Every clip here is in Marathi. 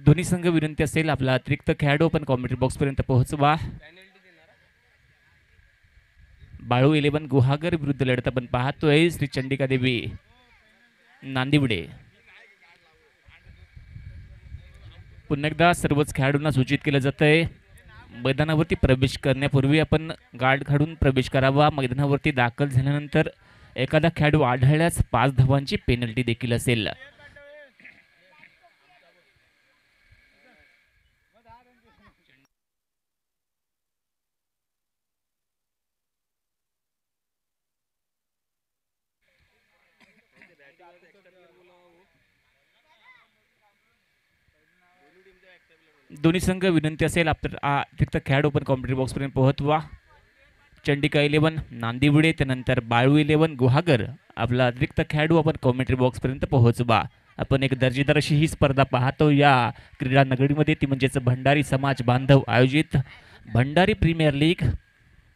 दोन्ही संघ विनंती असेल आपला अतिरिक्त खेळाडू पण कॉमेंट्री बॉक्स पर्यंत पोहोचवा. बाळू 11 गुहागर विरुद्ध लढत आपण पाहतोय श्री चंडिका देवी नांदिवडे. पुन्हा एकदा सर्वच खेळाडूंना सूचित केलं जात आहे मैदानावरती प्रवेश करण्यापूर्वी आपण गार्ड काढून प्रवेश करावा. मैदानावरती दाखल झाल्यानंतर एखादा खेळाडू आढळल्यास 5 धावांची पेनल्टी देखील असेल. दोन्ही संघ विनंती असेल अतिरिक्त खेळाडू पण कॉमेंट्री बॉक्सपर्यंत पोहोचवा. चंडिका 11 नांदिवडे त्यानंतर बाळू 11 गुहागर आपला अतिरिक्त खेळाडू आपण कॉमेंट्री बॉक्सपर्यंत पोहोचवा. आपण एक दर्जेदार अशी ही स्पर्धा पाहतो या क्रीडा नगरीमध्ये, ती म्हणजेच भंडारी समाज बांधव आयोजित भंडारी प्रीमियर लीग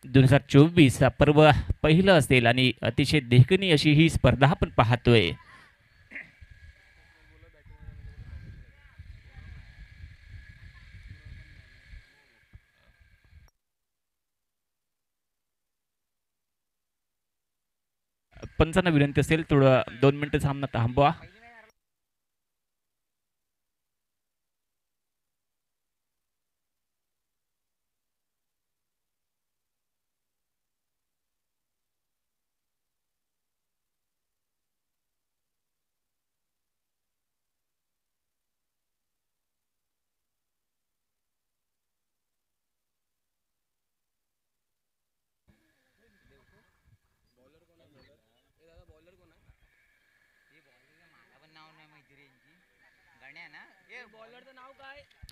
2024 हा पर्व पहिलं असेल आणि अतिशय देखणी अशी ही स्पर्धा आपण पाहतोय. पंचांना विनंती असेल थोडं 2 मिनिटं सामना थांबवा.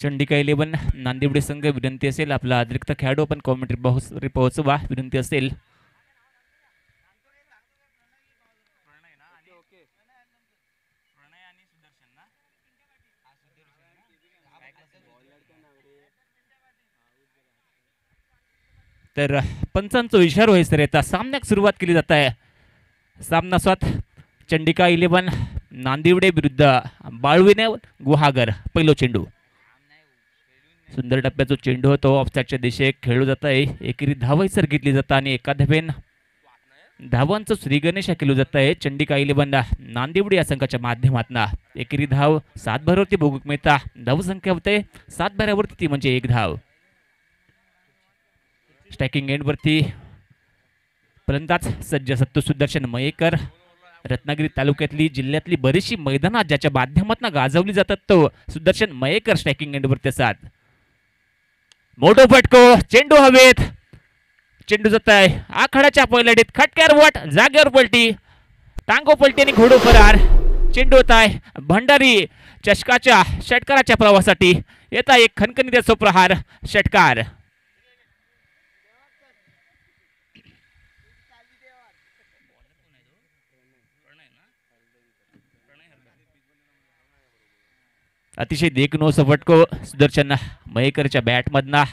चंडिका 11 नांदिवडे संघ विनंती असेल आपला अतिरिक्त खेळाडू पण कॉमेंट्री बॉक्स पोहोचवा. विनंती असेल. तर पंचांचा इशारा होईस तर सामन्याक सुरुवात केली जात आहे. सामना स्वात चंडिका 11 नांदिवडे विरुद्ध बाळविने गुहागर. पहिलो चेंडू सुंदर टप्प्याचा चेंडू होतो ऑफसाईडच्या दिशेत खेळू जात आहे. एकेरी धाव सर घेतली जातात आणि एका धावेन धावांचं श्रीगणेश केलं जात आहे. चंडिका 11 नांदिवडे या संघाच्या माध्यमातून एकेरी धाव 7 भरावरती बघूक मिळता. धावसंख्या होते 7 भरावरती ती म्हणजे 1 धाव. स्ट्रायकिंग एंडवरती फलंदाज सज्ज सत्तू सुदर्शन मयेकर. रत्नागिरी तालुक्यातली जिल्ह्यातली बरीचशी मैदानात ज्याच्या माध्यमातून गाजवली जातात तो सुदर्शन मयेकर स्ट्रायकिंग एंडवरती असतात. मोठो फटको चेंडू हवेत. चेंडू जात आहे आखाड्याच्या पहिल्याडीत खटक्यार वट जागेवर पलटी टांगो पलटी आणि घोडो फरार. चेंडू होत आहे भंडारी चषकाच्या षटकाराच्या प्रवासासाठी. येता एक खणखणीत प्रहार षटकार. अतिशय देखणो फटको सुदर्शन मयेकरच्या बॅटमधना.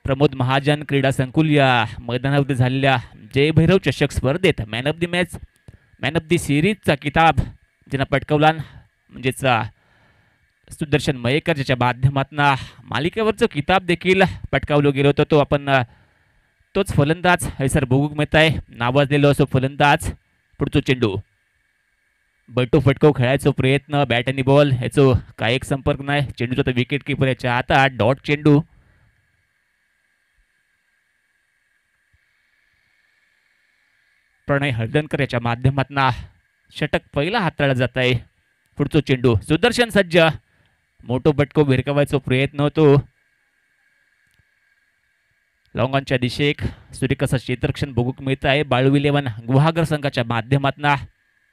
प्रमोद महाजन क्रीडा संकुल या मैदानावरती झालेल्या जय भैरव चषक स्पर्धेत man of the match man of the सिरीजचा किताब ज्यांना पटकवला म्हणजेच सुदर्शन मयेकर ज्याच्या माध्यमातून मालिकेवरचं किताब देखील पटकावलं गेलं होतं. तो आपण तोच फलंदाज हैसर बघूक मिळत आहे. नावाजलेलो असो फलंदाज. पुढचो चेंडू बैठो फटको खेळायचो प्रयत्न बॅट आणि बॉल ह्याचो काय एक संपर्क नाही. चेंडूचा तर विकेट किपर याच्या हातात डॉट चेंडू. प्रणय हळदणकर याच्या माध्यमातून षटक पहिला हाताळला जात आहे. पुढचो चेंडू सुदर्शन सज्ज. मोठो फटको भिरकवायचो प्रयत्न होतो. लॉंगांच्या दिशेक सूर्यकसा क्षेत्ररक्षण बघूक मिळत आहे. बाळू 11 गुहागर संघाच्या माध्यमातून.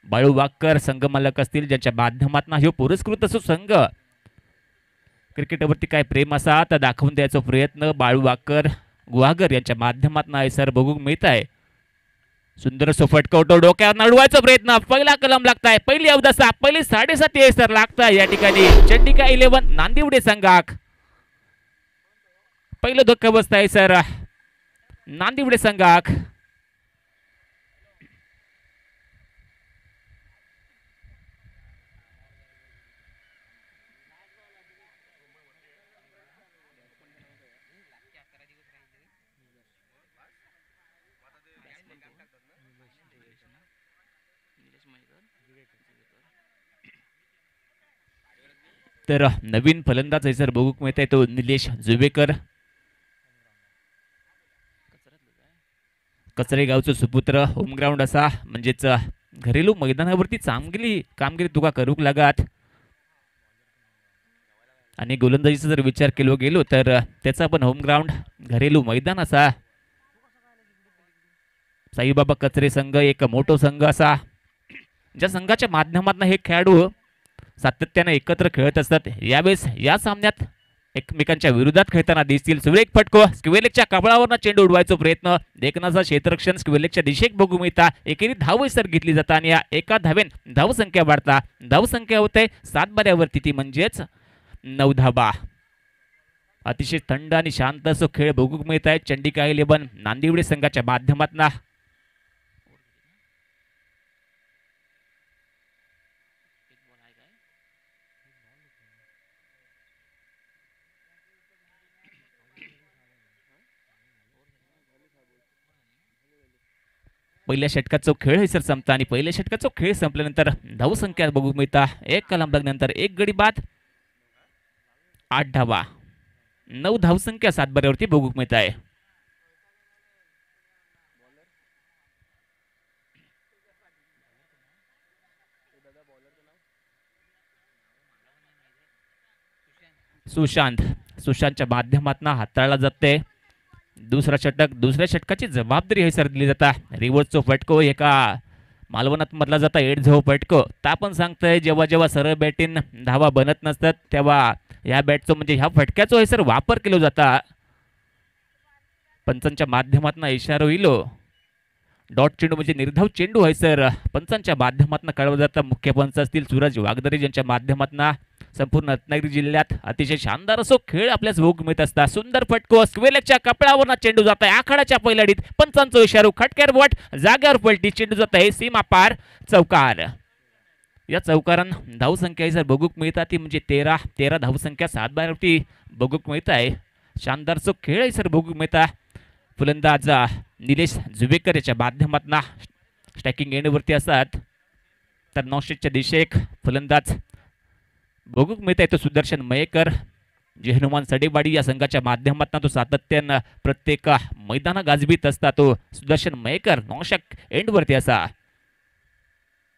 बाळू वाक्कर संघ मालक असतील ज्यांच्या माध्यमातून ह्यो पुरस्कृत असो संघ क्रिकेटवरती काय प्रेम असा तर दाखवून द्यायचा प्रयत्न बाळू वाक्कर गुहागर यांच्या माध्यमातून आहे सर बघूक मिळत आहे. सुंदर फटकवतो डोक्यावर नडवायचा प्रयत्न. पहिला कलम लागताय पहिली अवदसा पहिली 7.5 सर लागताय या ठिकाणी चंडिका 11 नांदिवडे संघाक. पहिलं धक्का बसताय सर नांदिवडे संघाक. तर नवीन फलंदाज आहे सर बघूक मिळत आहे तो निलेश जुवेकर, कचरे गावचं सुपुत्र. होमग्राऊंड असा म्हणजेच घरेलू मैदानावरती चांगली कामगिरी तुका करूक लागात. आणि गोलंदाजीचा जर विचार केलो गेलो तर त्याचा पण होमग्राऊंड घरेलू मैदान असा. साईबाबा कचरे संघ एक मोठो संघ असा ज्या संघाच्या माध्यमातून हे खेळाडू सातत्याने एकत्र खेळत असतात. यावेळेस या सामन्यात एकमेकांच्या विरोधात खेळताना दिसतील. सुरेख फटको स्क्वेअरलेगच्या कबळावर चेंडू उडवायचा प्रयत्न, देखनाचा क्षेत्ररक्षण स्क्वेअरलेगच्या दिशेक बघू मिळता. एकेरी धाव सर घेतली जाता आणि या एका धावेन धावसंख्या वाढता. धावसंख्या होते 7 बाऱ्यावरती, ती म्हणजेच 9 धाबा. अतिशय थंड आणि शांत असो खेळ बघू मिळत आहे चंडिका 11 नांदिवडे संघाच्या माध्यमातून. पहिल्या षटकाचा खेळ आहे सर संपता आणि पहिल्या षटकाचा खेळ संपल्यानंतर धावसंख्या बघू मिळता. एक कलम नंतर एक गडी बाद 8 धावा, 9 धावसंख्या 7 बाऱ्यावरती बघू मिळत आहे. सुशांतच्या माध्यमातून हाताळला जाते दुसरा षटक. दुसऱ्या षटकाची जबाबदारी हे सर दिली जाता. रिव्हर्सचो फटको एका मालवणात मधला जाता 8 झो फटको. ता पण सांगतंय जेव्हा जेव्हा सरळ बॅटीन धावा बनत नसतात तेव्हा ह्या बॅटचो म्हणजे ह्या फटक्याचो हे सर वापर केला जाता. पंचांच्या माध्यमातून इशारा होईलो. डॉट चेंडू म्हणजे निर्धाव चेंडू आहे सर पंचांच्या माध्यमातून कळवलं जातं. मुख्य पंच असतील सूरज वागदरे यांच्या माध्यमातून संपूर्ण रत्नागिरी जिल्ह्यात अतिशय शानदार असो खेळ आपल्यास भोग मिळत असता. सुंदर फटको स्क्वेअरलेगच्या कपड्यावर चेंडू जात आहे आखाड्याच्या पहिल्या डीत. पंचांचा इशारा खटक्यार बॉट जाग्यावर पलटी चेंडू जात आहे सीमा पार चौकार. या चौकारान धावसंख्या जर बघूक मिळतात ती म्हणजे 13 धावसंख्या 7 बाऱ्यावरती बघूक मिळत आहे. शानदारचो खेळ आहे सर बघूक मिळता. फलंदाज निलेश जुवेकर याच्या माध्यमातून स्टॅकिंग एंडवरती असतात. तर नॉस्टेटच्या दिशेक फलंदाज बघूक मिळत आहे तो सुदर्शन मयेकर, जे हनुमान सडेवाडी या संघाच्या माध्यमातून तो सातत्यानं प्रत्येक मैदाना गाजवीत असता. तो सुदर्शन मयेकर नॉशक एंडवरती असा.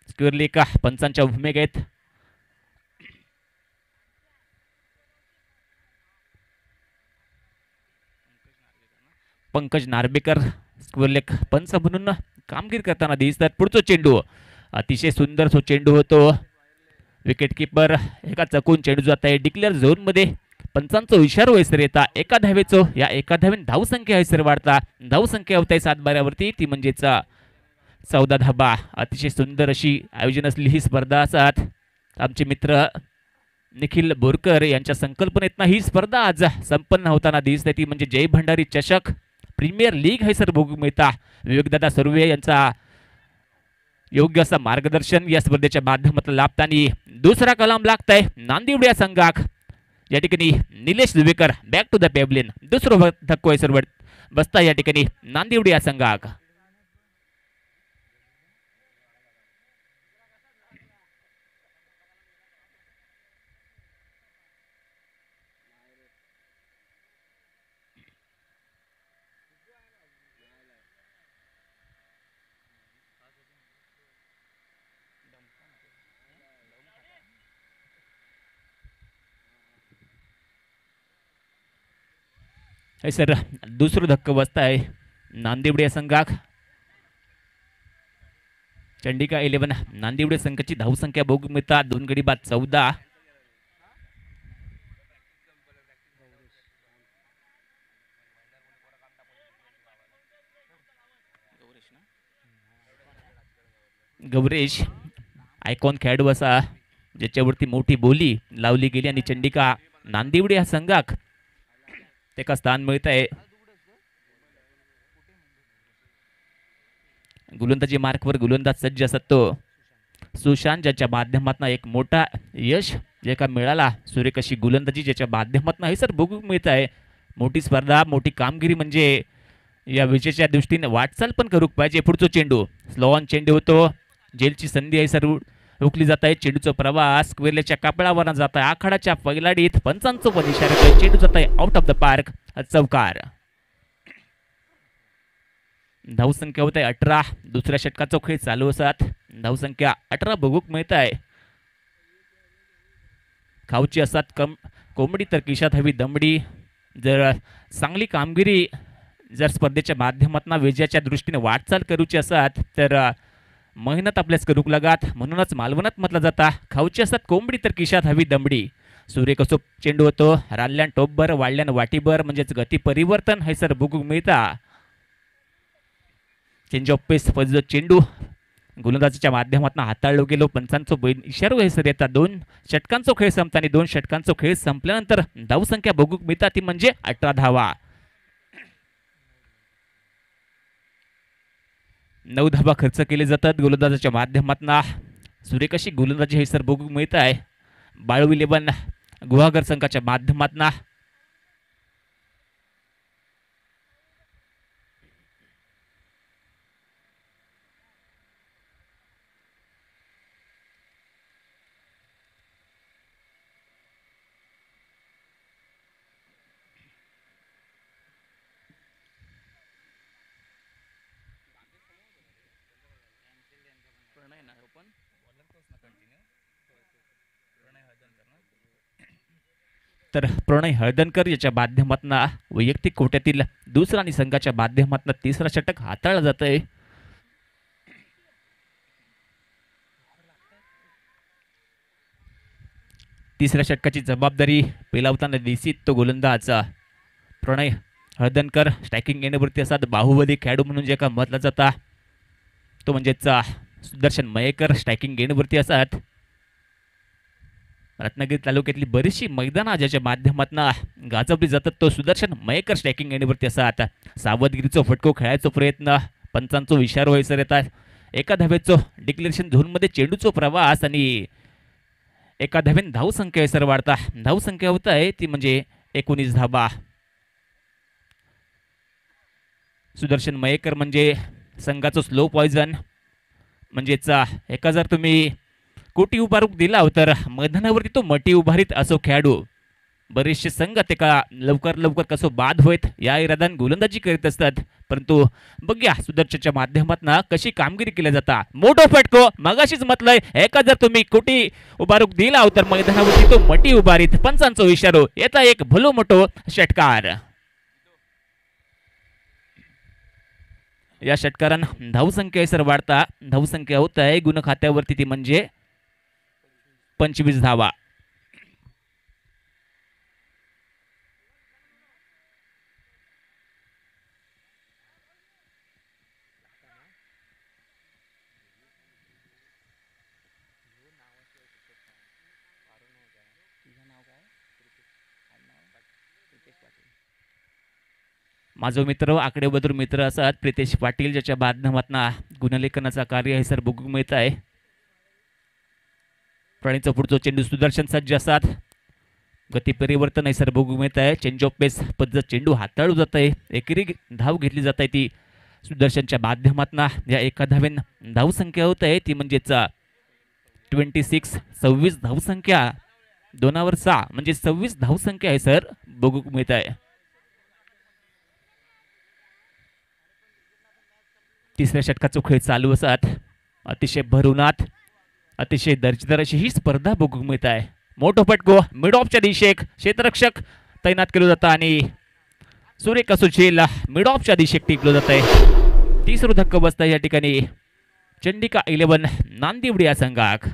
स्क्वेअरलेग पंचांच्या भूमिकेत पंकज नार्वेकर स्क्वेअरलेग पंच म्हणून कामगिरी करताना दिसतात. पुढचा चेंडू अतिशय सुंदर तो चेंडू होतो. विकेट किपर एका चकून चेंडू जात आहे डिक्लेअर झोन मध्ये. पंचांचा इशारा वैसर येता एका धावेचो या एका धावेन धावसंख्या हैसर वाढता. धावसंख्या होत आहे 7 बाऱ्यावरती, ती म्हणजेच 14 धाबा. अतिशय सुंदर अशी आयोजन असलेली ही स्पर्धा असतात. आमचे मित्र निखिल बोरकर यांच्या संकल्पनेतनं ही स्पर्धा आज संपन्न होताना दिसते. ती म्हणजे जय भंडारी चषक प्रीमियर लीग हैसर बघू मिळता. विवेकदादा सर्वे यांचा योग्य असं मार्गदर्शन या स्पर्धेच्या माध्यमातून लाभताना दुसरा कलाम लागताय नांदिवडे या संघाक. या ठिकाणी Nilesh Juvekar back to the pavilion दुसरं धक्को हैसर बसता या ठिकाणी नांदिवडे या संघाक. सर दुसरं धक्का बसत आहे नांदिवडे संघाक. चंडिका 11 नांदिवडे संघाची धावसंख्या बघू मिळतात 2 गडी बाद 14. गौरेश आयकॉन खेळाडू असा ज्याच्यावरती मोठी बोली लावली गेली आणि चंडिका नांदिवडे या संघाक त्याका स्थान मिळत आहे. गोलंदाजी मार्कवर गोलंदाज सज्ज असतो तो सुशांत, ज्याच्या माध्यमातून एक मोठा यश ज्याका मिळाला. सुरेख अशी गोलंदाजी ज्याच्या माध्यमातून हे सर बघू मिळत आहे. मोठी स्पर्धा मोठी कामगिरी म्हणजे या विजयाच्या दृष्टीने वाटचाल पण करूक पाहिजे. पुढचा चेंडू स्लो ऑन चेंडू होतो जेलची संधी आहे सर रोखली जात आहे. चेंडूचा प्रवास स्क्वेअरच्या कापडावर जात आहे. आखाडाच्या पहिलाडीत पंचांचं पण इशारा चेंडू जात आहे आउट ऑफ द पार्क. चौकार. धावसंख्या होत आहे 18. दुसऱ्या षटकाचा खेळ चालू असतात. धावसंख्या 18 बघूक मिळत आहे. खाऊची असतात कोंबडी तर किशात हवी दमडी. जर चांगली कामगिरी जर स्पर्धेच्या माध्यमातून विजयाच्या दृष्टीने वाटचाल करूची असतात तर मेहनत आपल्याच करूक लागात. म्हणूनच मालवणात म्हटलं जाता खाऊची असतात कोंबडी तर किशात हवी दमडी. सूर्य कसो चेंडू होतो राल्ल्यान टोपभर वाढल्यान वाटीभर म्हणजेच गती परिवर्तन हे सर बघूक मिळता. चेंज ऑफ पेस चेंडू गोलंदाजीच्या माध्यमातून हाताळलो गेलो. पंचांचो इशारो हे सर येतात. 2 षटकांचो खेळ संपताना 2 षटकांचो खेळ संपल्यानंतर धावसंख्या बघूक मिळतात ती म्हणजे 18 धावा. 9 धावा खर्च केले जातात गोलंदाजाच्या माध्यमातून. सूर्यकाशी गोलंदाजी हे सर बघूक मिळत आहे. बाळू 11 गुहागर संघाच्या माध्यमातून. तर प्रणय हळदणकर याच्या माध्यमातून वैयक्तिक कोट्यातील दुसरा आणि संघाच्या माध्यमातून तिसरा षटक हाताळला जात आहे. तिसऱ्या षटकाची जबाबदारी पेलावताना दिसत तो गोलंदाज प्रणय हळदणकर. स्ट्रायकिंग येण्यावरती असतात. बाहुबली खेळाडू म्हणून जे का म्हटलं जाता तो म्हणजेच सुदर्शन मयेकर स्ट्रायकिंग येण्यावरती असतात. रत्नागिरी तालुक्यातली बरीचशी मैदानं ज्याच्या माध्यमातून गाजवली जातात तो सुदर्शन मयेकर स्ट्रायकिंग येण्यावरती असतात. सावधगिरीचा फटको खेळायचा प्रयत्न पंचांचो इशारो व्हायसर येतात. एका धावेचो डिक्लेरेशन झोनमध्ये चेंडूचो प्रवास आणि एका धावेन धावसंख्या सर वाढता. धावसंख्या होत आहे ती म्हणजे 19 धावा. सुदर्शन मयेकर म्हणजे संघाचं स्लो पॉयझन. म्हणजेच एका जर तुम्ही कोटी उभारूक दिला तर मैदानावरती तो मटी उभारीत असो खेळाडू. बरेचसे संघ ते का लवकर लवकर कसो बाद होत या इराद्याने गोलंदाजी करीत असतात. परंतु बघूया सुदर्शनच्या माध्यमातून कशी कामगिरी केली जाता. मोठो फटको मगाशीच म्हटलंय एका जर तुम्ही कोटी उभारूक दिला तर मैदानावरती तो मटी उभारीत. पंचांचो इशारो येता एक भलो मोठो षटकार. या षटकारानं धावसंख्या सर वाढता. धावसंख्या होत आहे गुण खात्यावरती ती म्हणजे 25 धावा. माझो मित्र आकडेबदूर मित्र असतात प्रितेश पाटील ज्याच्या माध्यमातून गुणलेखनाचा कार्य हे सर बघू मिळत आहे. प्रणीचा पुढचा चेंडू सुदर्शन सज्ज असतात. गती परिवर्तन हे सर बघू मिळत आहे. चेंज ऑफ पेस पद्धत चेंडू हाताळू जात आहे. एकेरी धाव घेतली जात आहे ती सुदर्शनच्या माध्यमातून. या एका धावेन धावसंख्या होत आहे ती म्हणजेच 26 धावसंख्या 2वर 6 म्हणजे 26 धावसंख्या आहे सर बघू मिळत आहे. तिसऱ्या षटकाचा खेळ चालू असतात. अतिशय भरुनात अतिशय दर्जेदार अशी ही स्पर्धा बघू मिळत आहे. मोठो फटको मिड ऑफच्या दिशेक क्षेत्ररक्षक तैनात केलं जातं आणि सूर्य कसोशील मिड ऑफच्या दिशेक टिकलं जात आहे. तिसरं धक्का बसतं या ठिकाणी चंडिका 11 नांदिवडी या संघाक.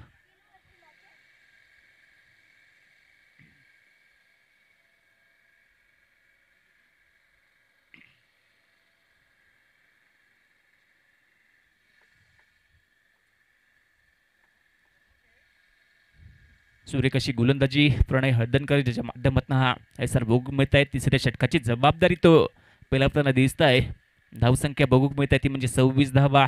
सूर्यकाशी गोलंदाजी प्रणय हळदणकर ज्याच्या माध्यमातून हा सर बघू मिळत आहे. तिसऱ्या षटकाची जबाबदारी तो पेलावताना दिसत आहे. धावसंख्या बघू मिळत आहे ती म्हणजे 26 धावा.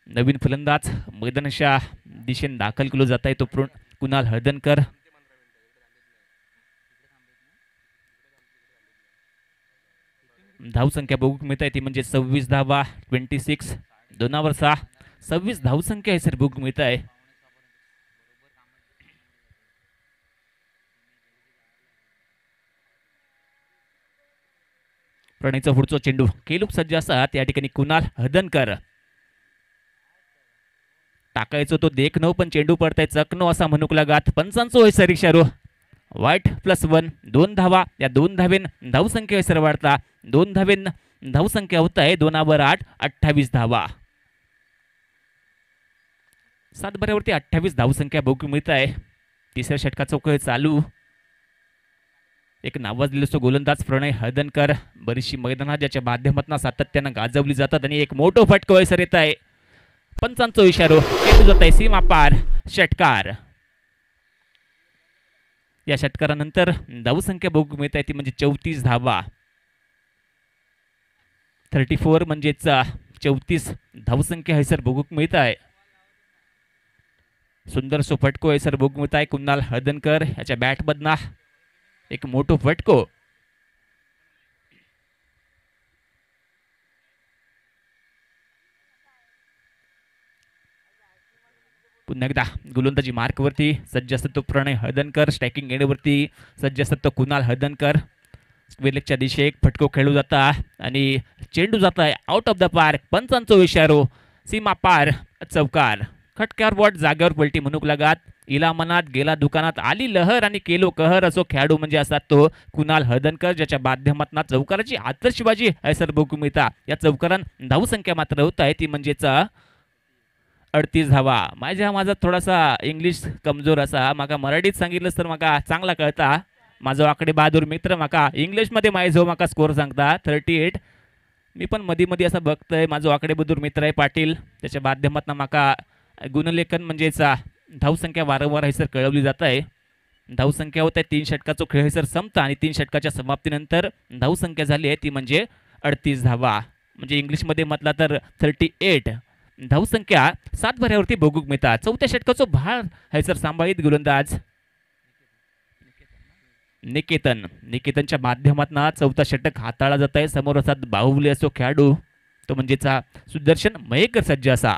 नवीन फलंदाज मैदानाच्या दिशेने दाखल केला जात आहे तो कुणाल हळदणकर. धावसंख्या बघूक मिळत आहे ती म्हणजे 26 धावा. 26 दोनावर 6 26 धावसंख्या आहे सर बघूक मिळत आहे. प्रणयचा पुढचा चेंडू केलूप सज्ज असतात या ठिकाणी कुणाल हदनकर टाकायचो तो देखनो पण चेंडू पडताय चकनो असा म्हणूक लगात. पंचांचो होय सर इशारो. वाईट +1 2 धावा. या 2 धावेन धावसंख्या सर वाढता. 2 धावेन धावसंख्या होत आहे 2 8 28 धावा. 7 बऱ्यावरती 28 धावसंख्या बघू मिळत आहे. तिसऱ्या षटकाचा खेळ चालू. एक नावाजलेला तो गोलंदाज प्रणय हळदणकर बरीचशी मैदानात ज्याच्या माध्यमातून सातत्यानं गाजवली जातात आणि एक मोठो फटको सर येत आहे. पंचांचो इशारो चेंडू जात आहे सीमा पार. षटकार. या षटकारानंतर धावसंख्या बघू मिळत आहे ती म्हणजे 34 धावा. 34 म्हणजेच 34 धावसंख्या सर बघूक मिळत आहे. सुंदर सो फटको सर बघू मिळत आहे कुणाल हळदणकर याच्या बॅटमधना एक मोठो फटको. पुन्हा एकदा गोलंदाजी मार्कवरती सज्ज असतो तो प्रणय हळदणकर. स्ट्रायकिंग एंडवरती सज्ज असतो तो कुणाल हळदणकर. स्क्वेअरलेगच्या दिशे एक फटको खेळू जाता आणि चेंडू जात आहे आउट ऑफ द पार्क. पंचांचो इशारो सीमा पार. चौकार. खटक्यावर बॉट जागेवर पलटी म्हणूक लगात. इला मनात गेला दुकानात आली लहर आणि केलो कहर असो खेळाडू म्हणजे असतात तो कुणाल हळदणकर ज्याच्या माध्यमातून चौकाराची आतषबाजी सर बघू मिळता. या चौकारान धावसंख्या मात्र होत आहे ती म्हणजेच 38 धावा. माझा थोडासा इंग्लिश कमजोर असा. माका मराठीत सांगितलं तर माका चांगला कळता. माझा आकडे बहादूर मित्र माका इंग्लिशमध्ये माझो माका स्कोर सांगता 38. मी पण मध्ये मध्ये असं बघतोय. माझा आकडे बहादूर मित्र आहे पाटील त्याच्या माध्यमातून माका गुणलेखन म्हणजेच धावसंख्या वारंवार सर कळवली जात आहे. धावसंख्या होत आहे 3 षटकाचा खेळ सर संपता आणि 3 षटकाच्या समाप्तीनंतर धावसंख्या झाली आहे ती म्हणजे 38 धावा. म्हणजे इंग्लिशमध्ये म्हटला तर 38. धावसंख्या 7 बऱ्यावरती बघूक मिळतात. चौथ्या षटकाचा भार सर सांभाळीत गोलंदाज निकेतनच्या माध्यमातून चौथा षटक हाताळला जात आहे. समोर असतात बाहुबली असो खेळाडू तो म्हणजेच सुदर्शन मयेकर सज्ज असा.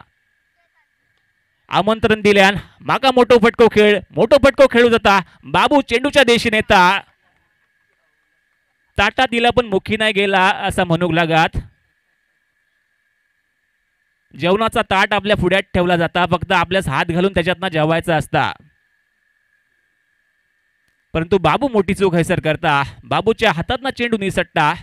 आमंत्रण दिल्यान माका मोठो फटको खेळू जाता. बाबू चेंडूच्या दिशेने येता. ताटा दिला पण मुखी नाही गेला असा म्हणूक लागात. जेवणाचा ताट आपल्या पुढ्यात ठेवला जाता. फक्त आपल्यास हात घालून त्याच्यातनं जेवायचा असता. परंतु बाबू मोठी चूक सर करता. बाबूच्या हातातनं चेंडू निसटता.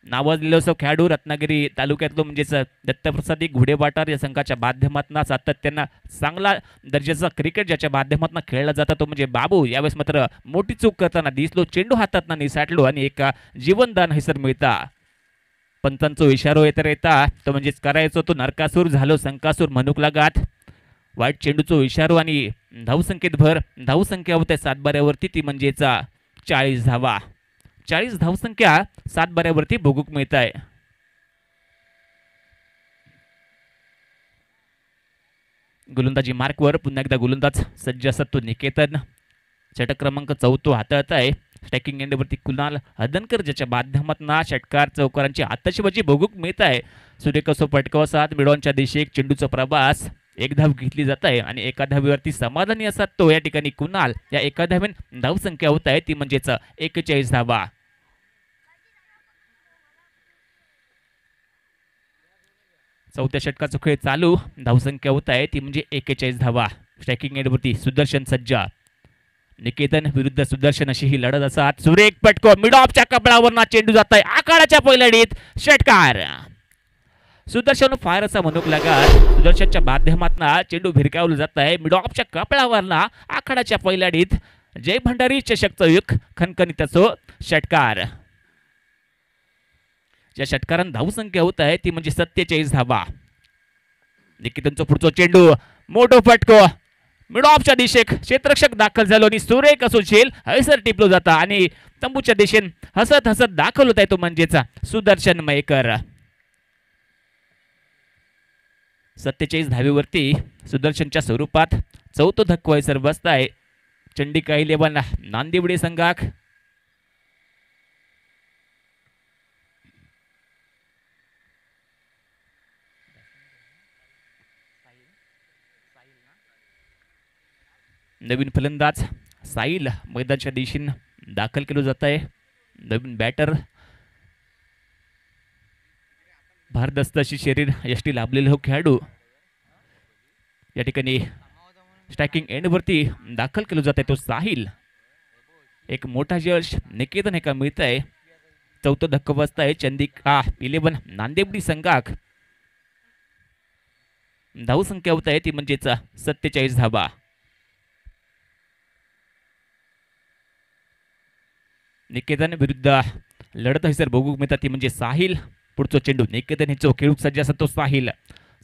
नावाजलेलो सो खेळाडू रत्नागिरी तालुक्यातलो म्हणजेच दत्तप्रसादी घोडेवाटार या संघाच्या माध्यमातून सातत्यानं चांगला दर्जाचा क्रिकेट ज्याच्या माध्यमातून खेळला जाता तो म्हणजे बाबू. यावेळेस मात्र मोठी चूक करताना दिसलो. चेंडू हातातनं निसटलो आणि एक जीवनदान हैसर मिळता. पंचांचो इशारो येता तो म्हणजेच करायचो तो नरकासूर झालो संकासूर म्हणूक लागात. वाईट चेंडूचो इशारो आणि धावसंख्येत भर. धावसंख्या होते 7 बऱ्यावरती ती म्हणजेच 40 धावा. 40 धावसंख्या 7 बऱ्यावरती बघूक मिळत आहे. गोलंदाजी मार्कवर पुन्हा एकदा गोलंदाज सज्ज असत तो निकेतन. षटक क्रमांक 4 हाताळत आहे. स्ट्रायकिंग एंडवरती कुणाल हळदणकर ज्याच्या माध्यमातून षटकार चौकारांची आतषबाजी बघूक मिळत आहे. सूर्यकसो फटकावसात मिडॉनच्या दिशे एक चेंडूचा प्रवास. एक धाव घेतली जात आहे आणि एका धावेवरती समाधानी असतात तो या ठिकाणी कुणाल. या एका धावेन धावसंख्या होत आहे ती म्हणजेच 41 धावा. चौथ्या षटकाचा खेळ चालू. धावसंख्या होत आहे ती म्हणजे 41 धावा. स्ट्रायकिंग एंडवरती सुदर्शन सज्जा. निकेतन विरुद्ध सुदर्शन अशी ही लढत असतात. सुरेख पटको मिड ऑफच्या कपडावर चेंडू जात आहे आखाड्याच्या पहिल्याडीत. षटकार. सुदर्शन फायर असा म्हणूक लागत. सुदर्शनच्या माध्यमातून चेंडू भिरकावला जात आहे मिड ऑफच्या कपडावर आखाड्याच्या पहिल्याडीत. जय भंडारी चषकचा युग खणखणीत असो. षटकार. ज्या षटकारांत धावसंख्या होत आहे ती म्हणजे 47 धावा. निकेतनचा पुढचा चेंडू मोठो फटको मिड ऑफच्या दिशेक क्षेत्ररक्षक दाखल झालो आणि सुरेख असो झेल हैसर टिपलो जाता आणि तंबूच्या दिशेन हसत हसत दाखल होत आहे तो म्हणजेच सुदर्शन मयेकर. 47 धावेवरती सुदर्शनच्या स्वरूपात चौथो धक्को हैसर बसताय चंडिका 11 नांदिवडे संघाक. नवीन फलंदाज साहिल मैदानाच्या दिशेने दाखल केलं जात आहे. नवीन बॅटर भारदस्त अशी शरीर यष्टी लाभलेले हो खेळाडू या ठिकाणी स्ट्रायकिंग एंडवरती दाखल केलं जात आहे तो साहिल. एक मोठा यश निकेतन एका मिळत आहे. चौथं धक्का बसत आहे चंदिका 11 नांदेवडी संघाक. धाव संख्या होत आहे ती म्हणजेच 47 धावा. निकेतन विरुद्ध लढत आहे सर बघू मिळतात ती म्हणजे साहिल. पुढचा चेंडू निकेतन ह्याचो खेळू सज्ज असा तो साहिल.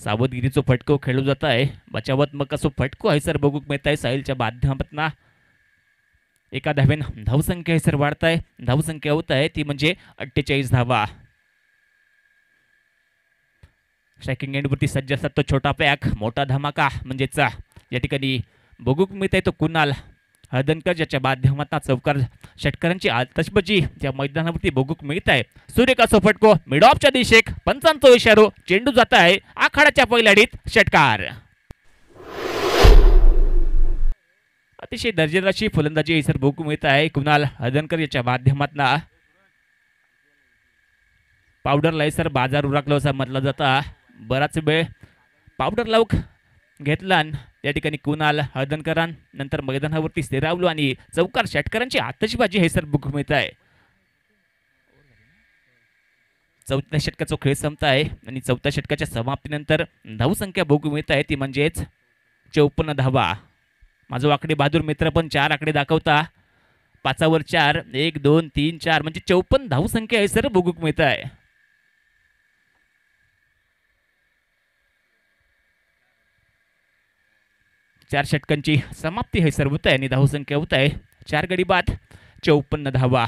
सावधगिरीचो फटको खेळू जात आहे. बचावात्मक असो फटको आहे सर बघू मिळत आहे साहिलच्या माध्यमातून. एका धावेनं धावसंख्या आहे सर वाढत आहे. धावसंख्या होत आहे ती म्हणजे 48 धावा. स्ट्रायकिंग एंडवरती सज्ज असतात तो छोटा पॅक मोठा धमाका म्हणजेच या ठिकाणी बघूक मिळत आहे तो कुणाल हळदणकर ज्याच्या माध्यमातून चौकार षटकारांची आतषबाजी या मैदानावरती बघूक मिळत आहे. सूर्यकासो फटको मिड ऑफच्या दिशेक पंचांचा इशारो चेंडू जात आहे आखाड्याच्या पहिल्या अडीत षटकार. अतिशय दर्जेदारची फलंदाजी सर बघू मिळत आहे कुणाल हळदणकर याच्या माध्यमातून. पावडर सर बाजार उराकलो असा म्हटलं जाता. बराच वेळ पावडर लावूक घेतला या ठिकाणी कुणाल हळदणकरां नंतर मैदानावरती स्थिरावलो आणि चौकार षटकारांची आतषबाजी हे सर बघू मिळत आहे. चौथ्या षटकाचा खेळ संपत आहे आणि चौथ्या षटकाच्या समाप्तीनंतर धावसंख्या बघू मिळत आहे ती म्हणजेच 54 धावा. माझं वाकडे बहादूर मित्र पण 4 आकडे दाखवता. 5वर 4 1 2 3 4 म्हणजे 54 धावसंख्या आहे सर बघूक मिळत आहे. चार षटकांची समाप्ती हे सर होत आहे आणि धावसंख्या होत आहे 4 गडी बाद 54 धावा.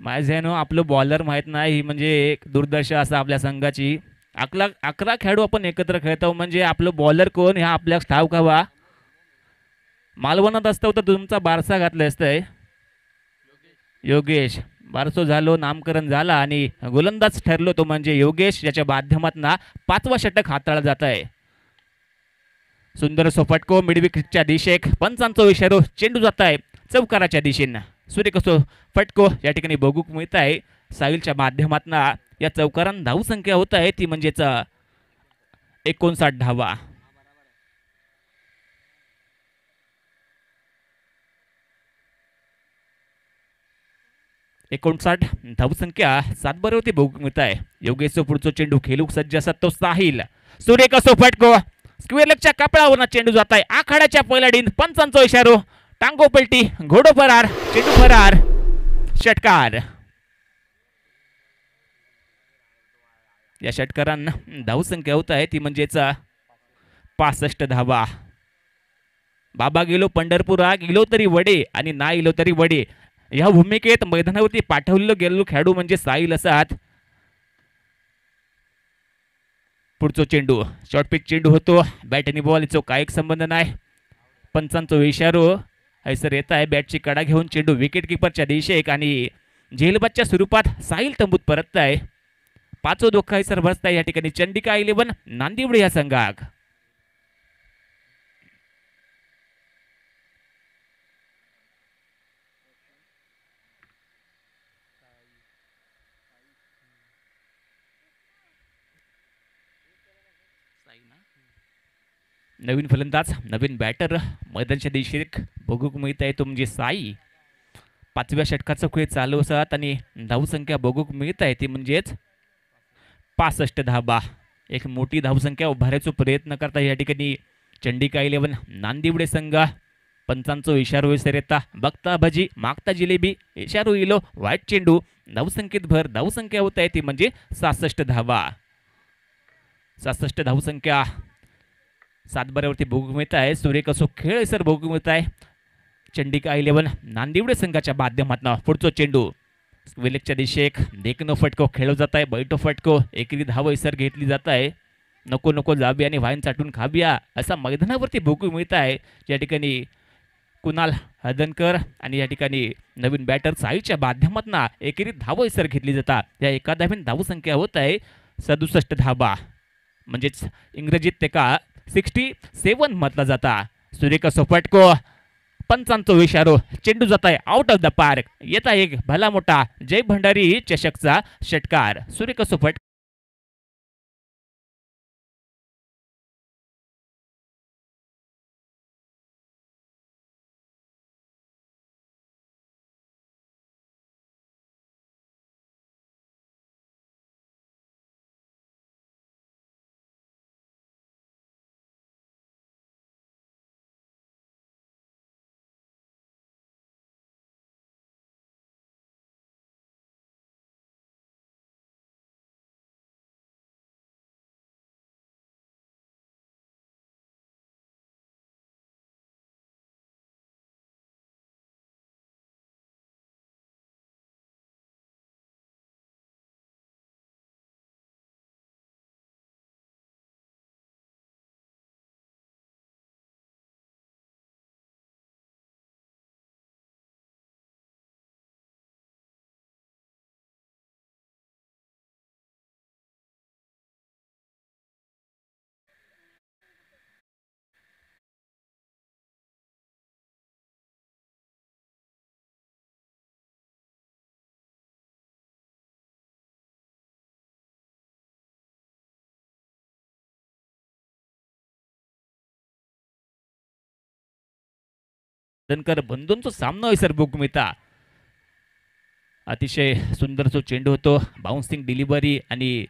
माझ्यानो आपलं बॉलर माहित नाही म्हणजे एक दुर्दशा असा आपल्या संघाची. 11 खेळाडू आपण एकत्र खेळतो म्हणजे आपलं बॉलर कोण ह्या आपल्या ठाऊक हवा. मालवणात असतो तर तुमचा बारसा घातला असतंय योगेश. बारसो झालो नामकरण झाला आणि गोलंदाज ठरलो तो म्हणजे योगेश याच्या माध्यमातून 5वा षटक हाताळला जात आहे. सुंदर सो फटको मिडविकेटच्या दिशेक पंचांचा इशारो चेंडू जात आहे चौकाराच्या दिशेनं. सूर्यकसो फटको या ठिकाणी बघूक मिळत आहे साहिलच्या माध्यमातून. या चौकारांना धावसंख्या होत आहे ती म्हणजेच 59 धावा. धावसंख्या 7 बरोबर बघूक मिळत आहे. योगेशचा पुढचा चेंडू खेळूक सज्ज असत तो साहिल. सूर्यकसो फटको स्क्वेअर लेगच्या कपड्यावरून चेंडू जात आहे आखाड्याच्या पहिल्या डीन पंचांचा इशारो टांगो पलटी घोडो फरार चेंडू फरार षटकार. या षटकारांना धावसंख्या होत आहे ती म्हणजेच 65 धावा. बाबा गेलो पंढरपुरा गेलो तरी वडे आणि ना गेलो तरी वडे या भूमिकेत मैदानावरती पाठवलेलं गेलेलो खेळाडू म्हणजे साहिल असात. पुढचा चेंडू शॉर्ट पिच चेंडू होतो. बॅट आणि बॉल याचा काही संबंध नाही. पंचांचा इशारो हैसर येत आहे. बॅटची कडा घेऊन चेंडू विकेट किपरच्या दिशेक आणि झेलबादच्या स्वरूपात साहिल तंबूत परतत आहे. 5 धोका हैसर बसत आहे या ठिकाणी चंडिका 11 नांदिवडे या संघाक. नवीन फलंदाज नवीन बॅटर मैदानाच्या दिशेक बघूक मिळत आहे तो म्हणजे साई. 5व्या षटकाचा खेळ चालू असत आणि धावसंख्या बघूक मिळत आहे ती म्हणजेच 65 धावा. एक मोठी धावसंख्या उभारायचा प्रयत्न करता या ठिकाणी चंडिका 11 नांदिवडे संघ. पंचांचा इशारो विसर येता बघता भजी मागता जिलेबी इशारो इलो वाईट चेंडू धावसंख्येत भर. धावसंख्या होत आहे ती म्हणजे 66 धावा. 66 धावसंख्या 7 बरोबरती बघू मिळत आहे. सूर्यकसो खेळ सर बघू मिळत आहे चंडिका 11 नांदिवडे संघाच्या माध्यमातून. पुढचा चेंडू विलेकच्या दिशेक देखनो फटको खेळला जात आहे. बैठो फटको एकेरी धाव सर घेतली जात आहे. नको नको जाऊया आणि वाईन चाटून खाऊया असा मैदानावरती बघू मिळत आहे. या ठिकाणी कुणाल हदनकर आणि या ठिकाणी नवीन बॅटर साईच्या माध्यमातून एकेरी धाव सर घेतली जातात। या एका धावेन धावसंख्या होत आहे 67 धावा, म्हणजेच इंग्रजीत ते का 67 म्हटला जाता। सुरेख सोपटको पंचांचा इशारो, चेंडू जात आहे आउट ऑफ द पार्क। येता एक भला मोठा जय भंडारी चषकचा षटकार। सुरेख सोपट हदनकर बंधूंचा सामना आहे सर बुकमिता। अतिशय सुंदर जो चेंडू होतो, बाउन्सिंग डिलिव्हरी आणि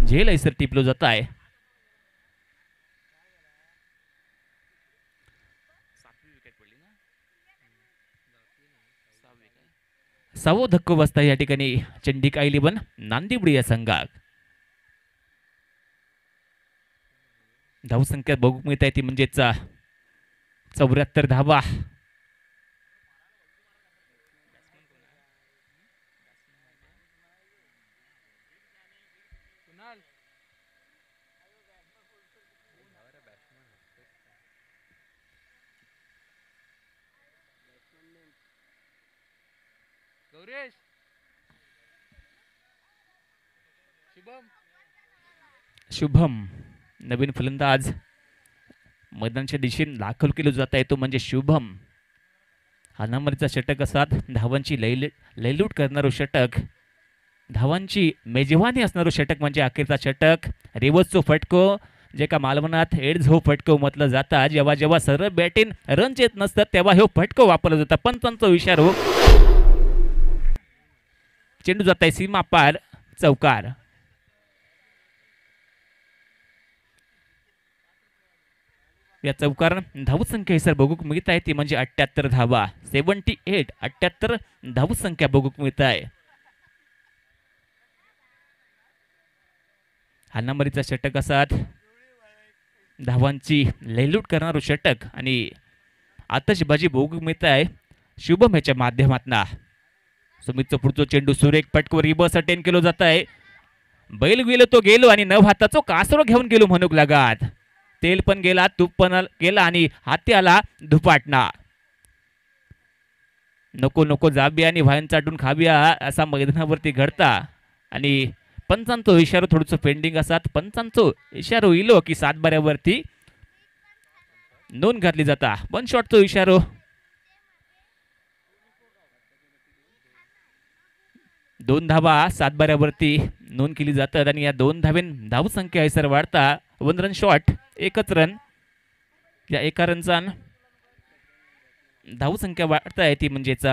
झेल आहे सर टिपलो जात आहे। सहावा धक्को बसता या ठिकाणी चंडिका 11 नांदिवडी या संघात। धावसंख्या बघू मिळत आहे ती म्हणजेच 74 धावा। शुभम नवीन फलंदाज मैदानाच्या दिशेने दाखल केलं जात आहे, तो म्हणजे शुभम। हा नंबरचा षटक असतात, धावांची लयलूट करणारं षटक, धावांची मेजवानी असणारं षटक म्हणजे अखेरचा षटक। रिवर्सचो फटको जे का मालवणात एड्झो फटको म्हटलं जातं, जेव्हा जेव्हा सरळ बॅटिंग रन येत नसतात तेव्हा हे फटको वापरला जातो। पंचांचा इशारो, चेंडू जात आहे सीमा पार, चौकार। या चौकार धावसंख्या सर बघूक मिळत आहे ती म्हणजे 78 धावा। 78 धावसंख्या बघूक मिळत आहे। हा नंबरीचा षटक असतात, धावांची लयलूट करणारं षटक आणि आतषबाजी बघूक मिळत आहे शुभम याच्या माध्यमातून। सुमितचा पुढचा चेंडू सुरेख फटको रिबस अटेंड केलो जात आहे। बैल गेलो तो गेलो आणि नव हाताचो कासरो घेऊन गेलो म्हणूक लगात। तेल पण गेला, तूप पण गेला आणि हाती आला धुपाटणा। नको नको जाबिया आणि व्हायन चाटून खाबिया असा मैदानावरती घडता आणि पंचांचो इशारो थोडंसं पेंडिंग असतात। पंचांचो इशारो इलो की 7 बाऱ्यावरती नोंद घातली जाता। 1 शॉटचो इशारो, दोन धावा 7 बाऱ्यावरती नोंद केली जातात आणि या 2 धावेन धावसंख्या आहे सर वाढता। 1 रन शॉट, एकच रन। या एका रनचा धावसंख्या वाढता आहे ती म्हणजेच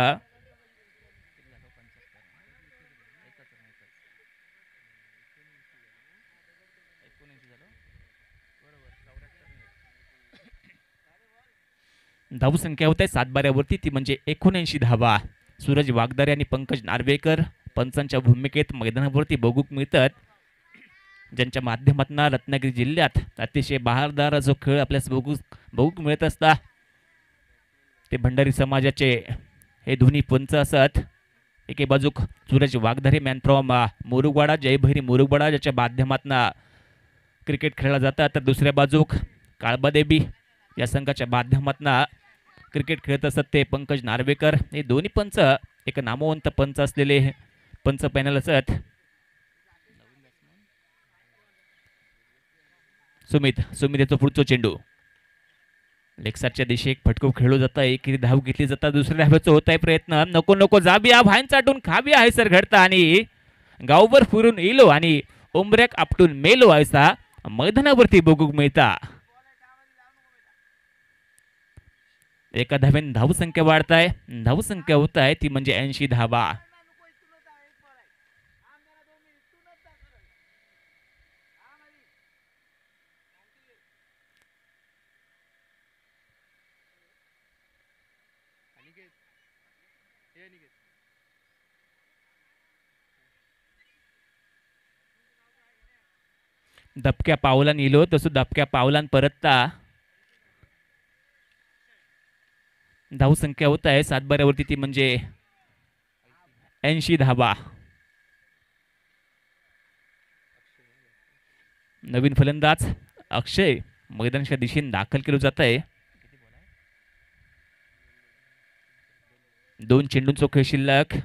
धावसंख्या होत आहे 7 बाऱ्यावरती ती म्हणजे 79 धावा। सूरज वागदारे आणि पंकज नार्वेकर पंचांच्या भूमिकेत मैदानावरती बघूक मिळतात, ज्यांच्या माध्यमातून रत्नागिरी जिल्ह्यात अतिशय बहारदार जो खेळ आपल्यास बघूक मिळत असता ते भंडारी समाजाचे हे दोन्ही पंच असत। एके बाजूक सूरज वागधारे मॅन फ्रॉम मुरुगवाडा, जयभैरी मुरुगवाडा ज्याच्या माध्यमातून क्रिकेट खेळला जातात, तर दुसऱ्या बाजूक काळबादेवी या संघाच्या माध्यमातून क्रिकेट खेळत असत ते पंकज नार्वेकर. हे दोन्ही पंच एक नामवंत पंच असलेले पंच पॅनल असत. सुमित याचा पुढचा चेंडू लेक्सारच्या दिशे एक फटको खेळू जाता. एक धाव घेतली जाता. दुसऱ्या धाव्याचा होत आहे प्रयत्न. नको नको जाबिया भाईन चाटून खाबिया आहे सर घडता आणि गावभर फिरून येलो आणि उमऱ्याक आपटून मेलो आयसा मैदानावरती बघूक मिळता. एका धावेन धावसंख्या वाढताय. धावसंख्या होत आहे ती म्हणजे 80 धावा. दबक्या पावलान इलो तसं दबक्या पावलान परतता. धावसंख्या होत आहे सातबाऱ्यावरती ती म्हणजे 80 धावा. नवीन फलंदाज अक्षय मैदानाच्या दिशेने दाखल केलं जात आहे. 2 चेंडूंचा खेळ शिल्लक.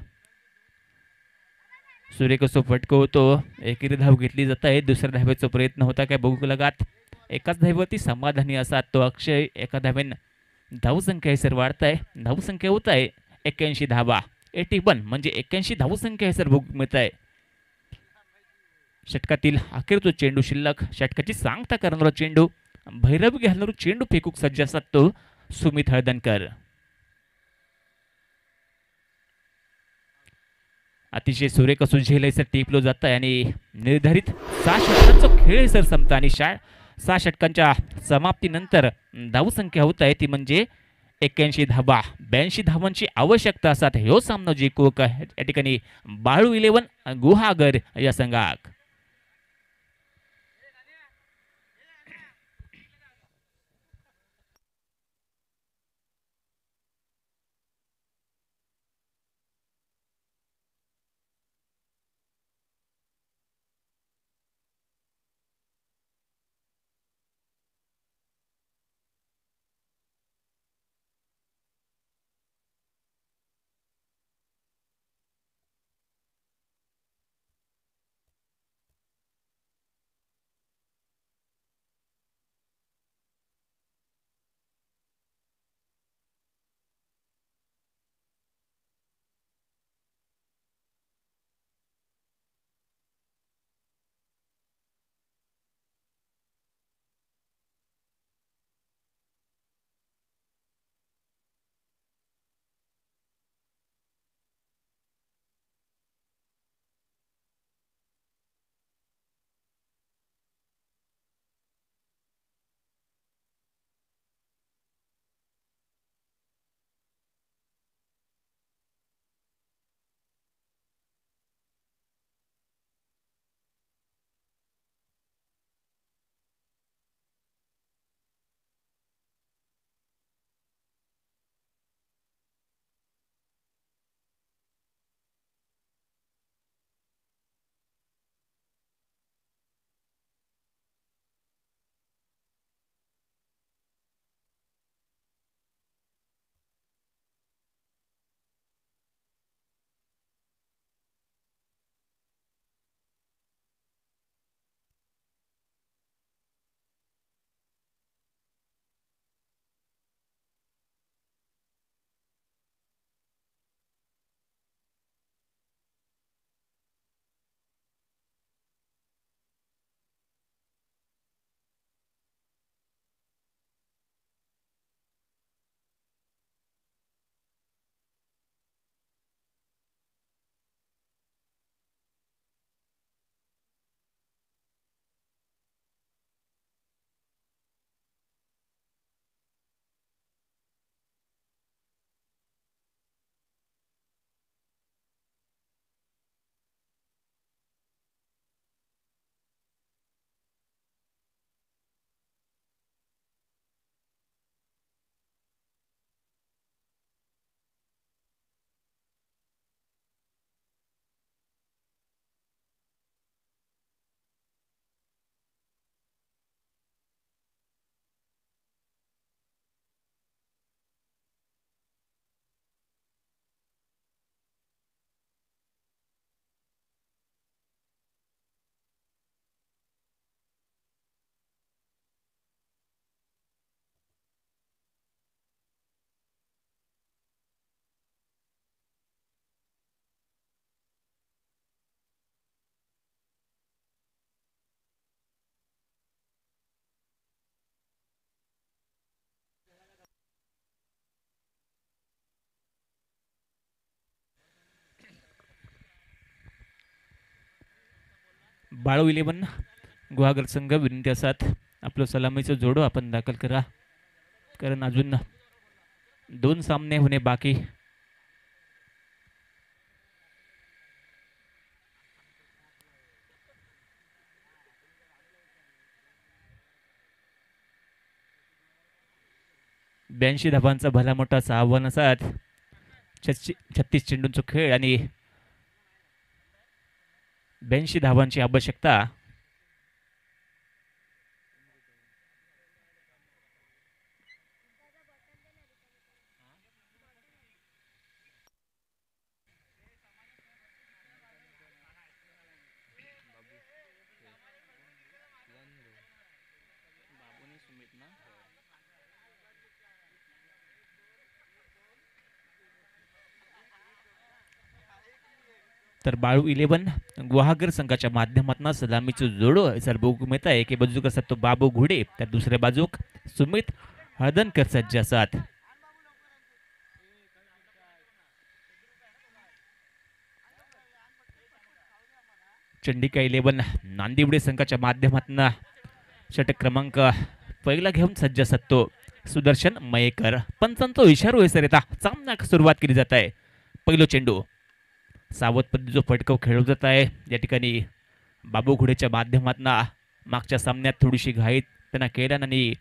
सूर्यकसो फटको होतो. एकेरी धाव घेतली जात आहे. दुसऱ्या धावेचा प्रयत्न होता काय बघू लगात. एकाच धावेवरती समाधानी असा तो अक्षय. एका धावेन धावसंख्या सर वाढत आहे. धावसंख्या होत आहे 81 धावा. 81 म्हणजे 81 धावसंख्या सर बघू मिळत आहे. षटकातील अखेरचा चेंडू शिल्लक. षटकाची सांगता करणारा चेंडू भैरव घालणारा चेंडू फेकूक सज्ज असतात तो सुमित हळदणकर. अतिशय सुरेख झेल सर टिपलो जात आहे आणि निर्धारित 6 षटकांचा खेळ सर संपता आणि 6 षटकांच्या समाप्तीनंतर धावसंख्या होत आहे ती म्हणजे 81 धावा. 82 धावांची आवश्यकता असतात ह्यो सामना जिंकूक या ठिकाणी बाळू 11 गुहागर या संघाक. बाळू 11 गुहागर संघ विनंती असतात आपलं सलामीचं जोडो आपण दाखल करा, कारण अजून 2 सामने होणे बाकी. ब्याऐंशी धाबांचा भला मोठा आव्हान असतात. 36 चेंडूंचा खेळ आणि 82 धाबांची आवश्यकता. तर बाळू 11 गुहागर संघाच्या माध्यमातून सलामीचं जोडो सर बघू मिळत आहे की बाजूक असतात तो बाबू घोडे, तर दुसऱ्या बाजूक सुमित हळदणकर सज्ज असतात. चंडिका 11 नांदिवडे संघाच्या माध्यमातून षटक क्रमांक पहिला घेऊन सज्ज असतात तो सुदर्शन मयेकर. पंचांचा इशारा होईसर येता सामन्याक सुरुवात केली जात आहे. पहिलो चेंडू सावध पद्धतीचा फटकाव खेळवला जात आहे. या ठिकाणी बाबू घोडेच्या माध्यमातून मागच्या सामन्यात थोडीशी घाईत त्यांना केला आणि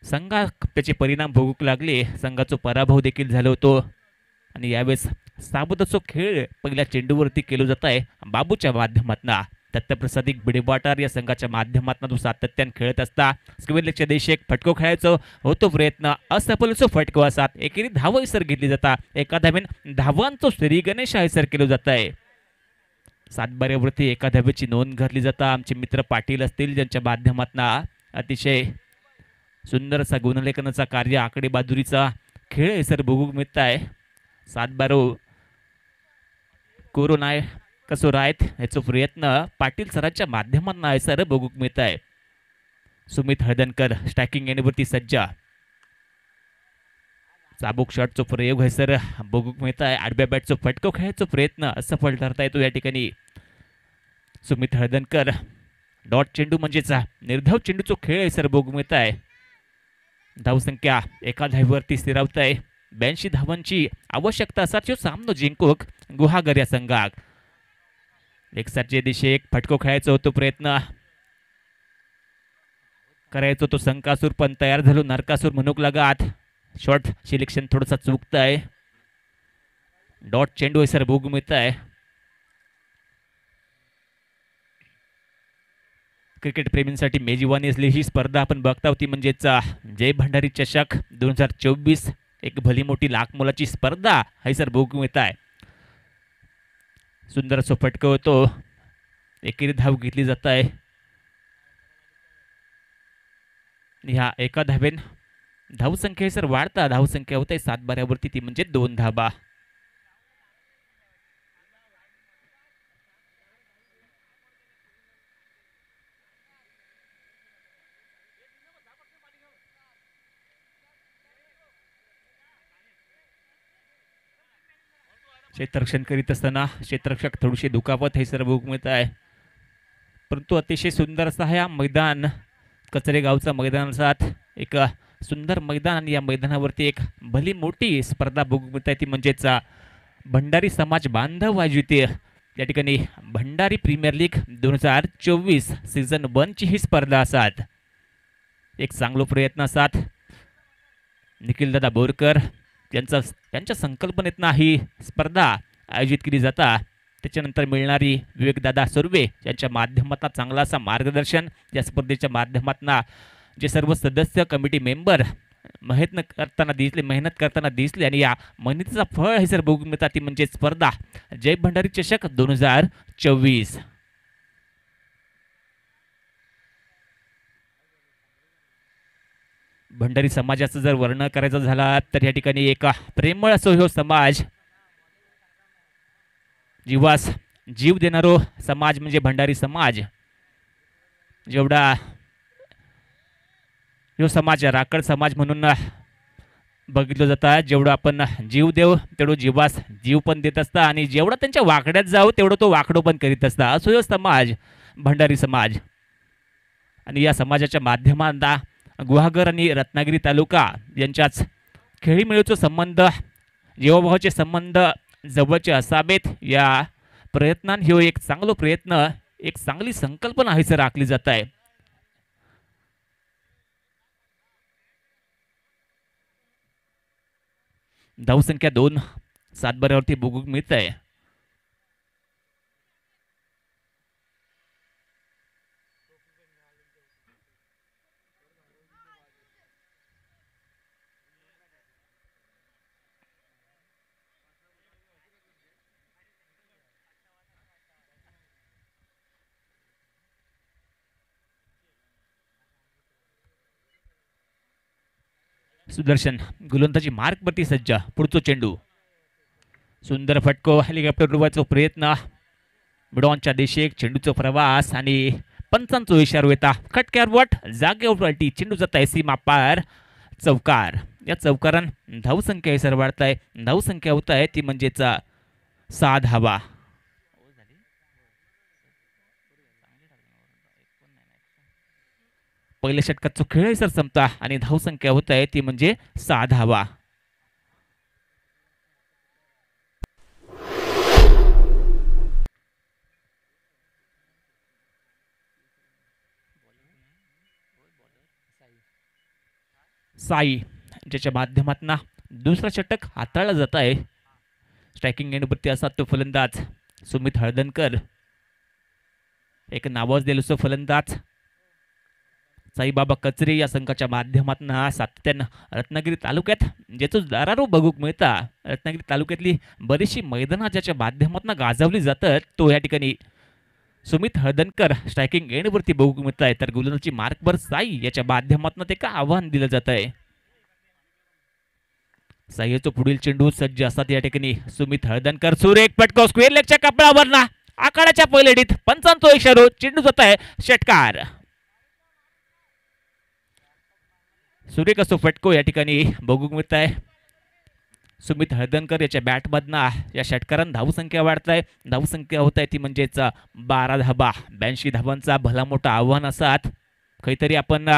संघात त्याचे परिणाम भोगू लागले. संघाचा पराभव देखील झाला होतो आणि यावेळेस सावधचा खेळ पहिल्या चेंडूवरती केला जात आहे बाबूच्या माध्यमातून. दत्तप्रसादिक बिडेबाटार या संघाच्या माध्यमातून तो सातत्याने खेळत असता स्क्वेअरलेगच्या दिशेने एक फटको खेळायचा होतो प्रयत्न, असफलचो फटको असात. एकेरी धावा हैसर घेतली जाता. एका धावेन धावांचो श्री गणेश हैसर केलं जात आहे. 7 बाऱ्यावरती एका धावेची नोंद घातली जाता. आमचे मित्र पाटील असतील ज्यांच्या माध्यमातून अतिशय सुंदर असा गुणलेखनाचा कार्य आकडेबाजुरीचा खेळ हैसर बघू मिळत आहे. 7 बारो कोरोनाय कसो रायत याचा प्रयत्न पाटील सरांच्या माध्यमातून आहे सर बघू मिळत आहे. सुमित हळदणकर स्ट्रायकिंग एंडवरती सज्ज. चाबूक शॉटचा प्रयोग आहे सर बघू मिळत आहे. आडव्या बॅटचा फटको खेळायचा प्रयत्न असफल ठरता येतो या ठिकाणी. सुमित हळदणकर डॉट चेंडू म्हणजेच निर्धाव चेंडूचा खेळ आहे सर बघू मिळत आहे. धावसंख्या एका धावेवरती स्थिरावत आहे. 82 धावांची आवश्यकता असतात सामनो जिंकूक गुहागर या संघाक. एकसारच्या दिशे एक फटको खेळायचा होतो प्रयत्न करायचो तो संकासूर पण तयार झालो नरकासूर म्हणूक लगात. शॉट सिलेक्शन थोडासा चुकत आहे. डॉट चेंडू सर बघू मिळत आहे. क्रिकेट प्रेमींसाठी मेजवानी असली ही स्पर्धा आपण बघता होती म्हणजेच जय भंडारी चषक 2024 एक भली मोठी लाख मोलाची स्पर्धा है सर बघू मिळत आहे. सुंदर असं फटको होतो. एकेरी धाव घेतली जात आहे. ह्या एका धावेन धावसंख्या सर वाढता धावसंख्या होत आहे 7 बाऱ्यावरती ती म्हणजे 2 धाबा. क्षेत्ररक्षण करीत असताना क्षेत्ररक्षक थोडीशी दुखापत हे सर्व मिळत आहे. परंतु अतिशय सुंदर असा हा मैदान कचरे गावचा मैदान असतात. एक सुंदर मैदान आणि या मैदानावरती एक भली मोठी स्पर्धा बघू मिळत आहे ती म्हणजेच भंडारी समाज बांधव आयोजित या ठिकाणी भंडारी प्रीमियर लीग 2024 सीझन 1 ची ही स्पर्धा असतात. एक चांगला प्रयत्न असतात. निखिलदादा बोरकर यांच्या संकल्पनेतनं ही स्पर्धा आयोजित केली जाता. त्याच्यानंतर मिळणारी विवेकदादा सुर्वे यांच्या माध्यमातून चांगला असा मार्गदर्शन या स्पर्धेच्या माध्यमातून जे सर्व सदस्य कमिटी मेंबर मेहनत करताना दिसले आणि या मेहनतीचा फळ हे सर बघून मिळतात ती म्हणजे स्पर्धा जय भंडारी चषक 2024. भंडारी समाजाचं जर वर्णन करायचं झाला तर या ठिकाणी एक प्रेमळ असो ह्यो समाज, जीवास जीव देणारो समाज म्हणजे भंडारी समाज. जेवढा ह्यो समाज राखड समाज म्हणून बघितलं जातं. जेवढं आपण जीव देव तेवढं जीवास जीव पण देत असता आणि जेवढा त्यांच्या वाकड्यात जाऊ तेवढं तो वाकडो पण करीत असता. असो ह्यो समाज भंडारी समाज आणि या समाजाच्या माध्यमांना गुहागर आणि रत्नागिरी तालुका यांच्याच खेळीमेळीचा संबंध जीवाभावाचे संबंध जवळचे असावेत या प्रयत्नान ह्यो एक चांगला प्रयत्न एक चांगली संकल्पना आहे सर आखली जात आहे. धावसंख्या 2 सातबाऱ्यावरती बघूक मिळत आहे. सुदर्शन गोलंदाजी मार्कवरती सज्ज. पुढचा चेंडू सुंदर फटको हेलिकॉप्टर उडवायचा प्रयत्न मिडॉनच्या दिशेक चेंडूचा प्रवास आणि पंचांचा इशारा येता खटक्यावर वट जागेवर पलटी चेंडू जात आहे सीमा पार चौकार. या चौकारान धावसंख्या सर वाढत आहे. धावसंख्या होत आहे ती म्हणजेच 6 धावा. पहिल्या षटकाचा खेळ सर संपता आणि धावसंख्या होत आहे ती म्हणजे 6 धावा. साई ज्याच्या माध्यमातून दुसरा षटक हाताळला जात आहे. स्ट्रायकिंग एंडवरती असा तो फलंदाज सुमित हळदणकर. एक नावाजलेला फलंदाज साईबाबा कचरे या संघाच्या माध्यमातून सातत्यानं रत्नागिरी तालुक्यात ज्याचं दारारू बघूक मिळता. रत्नागिरी तालुक्यातली बरीचशी मैदानं ज्याच्या माध्यमातून गाजवली जातात तो या ठिकाणी सुमित हळदणकर स्ट्रायकिंग एंडवरती बघूक मिळत आहे. तर गोलंदाजी मार्कवर साई याच्या माध्यमातून ते का आव्हान दिलं जात आहे. साईचं पुढील चेंडू सज्ज असतात या ठिकाणी सुमित हळदणकर. सुरेख पटको स्क्वेअर लेगच्या कपड्यावर आखाड्याच्या पहिलेडीत पंचांचा इशारा चेंडू जात आहे षटकार. सुरेख असो फटको या ठिकाणी बघूक मिळत आहे. सुमित हळदणकर याच्या बॅटमधनं या षटकारांना धावसंख्या वाढत आहे. धावसंख्या होत आहे ती म्हणजेच 12 धावा. 82 धावांचा भला मोठा आव्हान असतात. काहीतरी आपण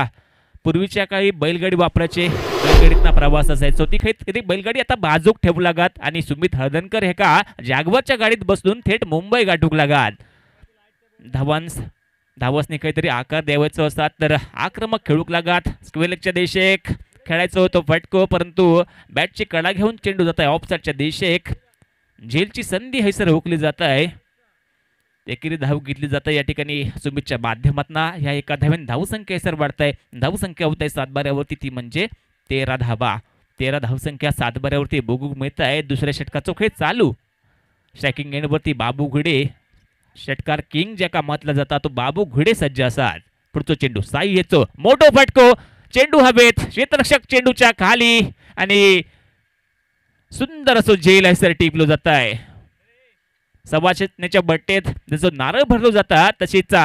पूर्वीच्या काळी बैलगाडी वापरायचे बैलगाडीतला प्रवास असायचो ती काहीतरी बैलगाडी आता बाजूक ठेवू लागत आणि सुमित हळदणकर हे का जागवारच्या गाडीत बसून थेट मुंबई गाठूक लागत. धावसने काहीतरी आकार द्यावायचं असतात तर आक्रमक खेळूक लागत. स्क्वेअरच्या दिशेक खेळायचं होतं फटको परंतु बॅटची कडा घेऊन चेंडू जात आहे ऑफसाईडच्या दिशेक. झेलची संधी है सर हुकली जात आहे. एकेरी धाव घेतली जाते या ठिकाणी सुमितच्या माध्यमातून. ह्या एका धावेने धावसंख्या सर वाढत आहे. धावसंख्या होत आहे सातबाऱ्यावरती ती म्हणजे 13 धावा. 13 धावसंख्या सातबाऱ्यावरती बघू मिळत आहे. दुसऱ्या षटकाचा खेळ चालू. स्ट्रायकिंग एंडवरती बाबू घुडे षटकार किंग ज्याका म्हटला जाता तो बाबू घुडे सज्ज असतात. पुढचा चेंडू साई येतो मोठो फटको चेंडू हवेत क्षेत्ररक्षक चेंडूच्या खाली आणि सुंदर असो झेल आहे सर टिपलो जात आहे. सभाषेच्या बट्टेत जसं नारळ भरलो जाता तशीच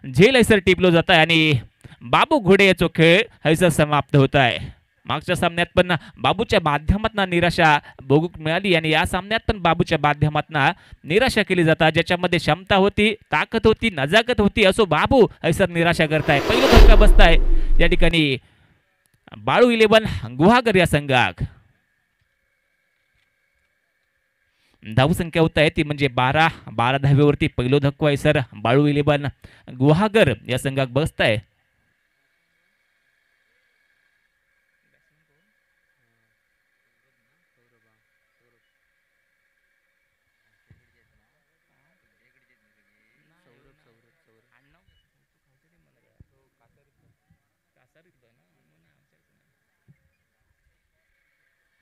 झेल हैसर टिपलो जात आहे आणि बाबू घोडे याचा खेळ हैसर समाप्त होत आहे. मागच्या सामन्यात पण बाबूच्या माध्यमातून निराशा बघूक मिळाली आणि या सामन्यात पण बाबूच्या माध्यमातून निराशा केली जातात. ज्याच्यामध्ये क्षमता होती ताकद होती नजाकत होती असो बाबू हैसर निराशा करताय. पहिला धक्का बसताय या ठिकाणी बाळू 11 गुहागर या संघाक. धावसंख्या होत आहे ती म्हणजे 12 धावेवरती पहिलो धक्को आहे सर बाळू 11 गुहागर या संघाक बसत आहे.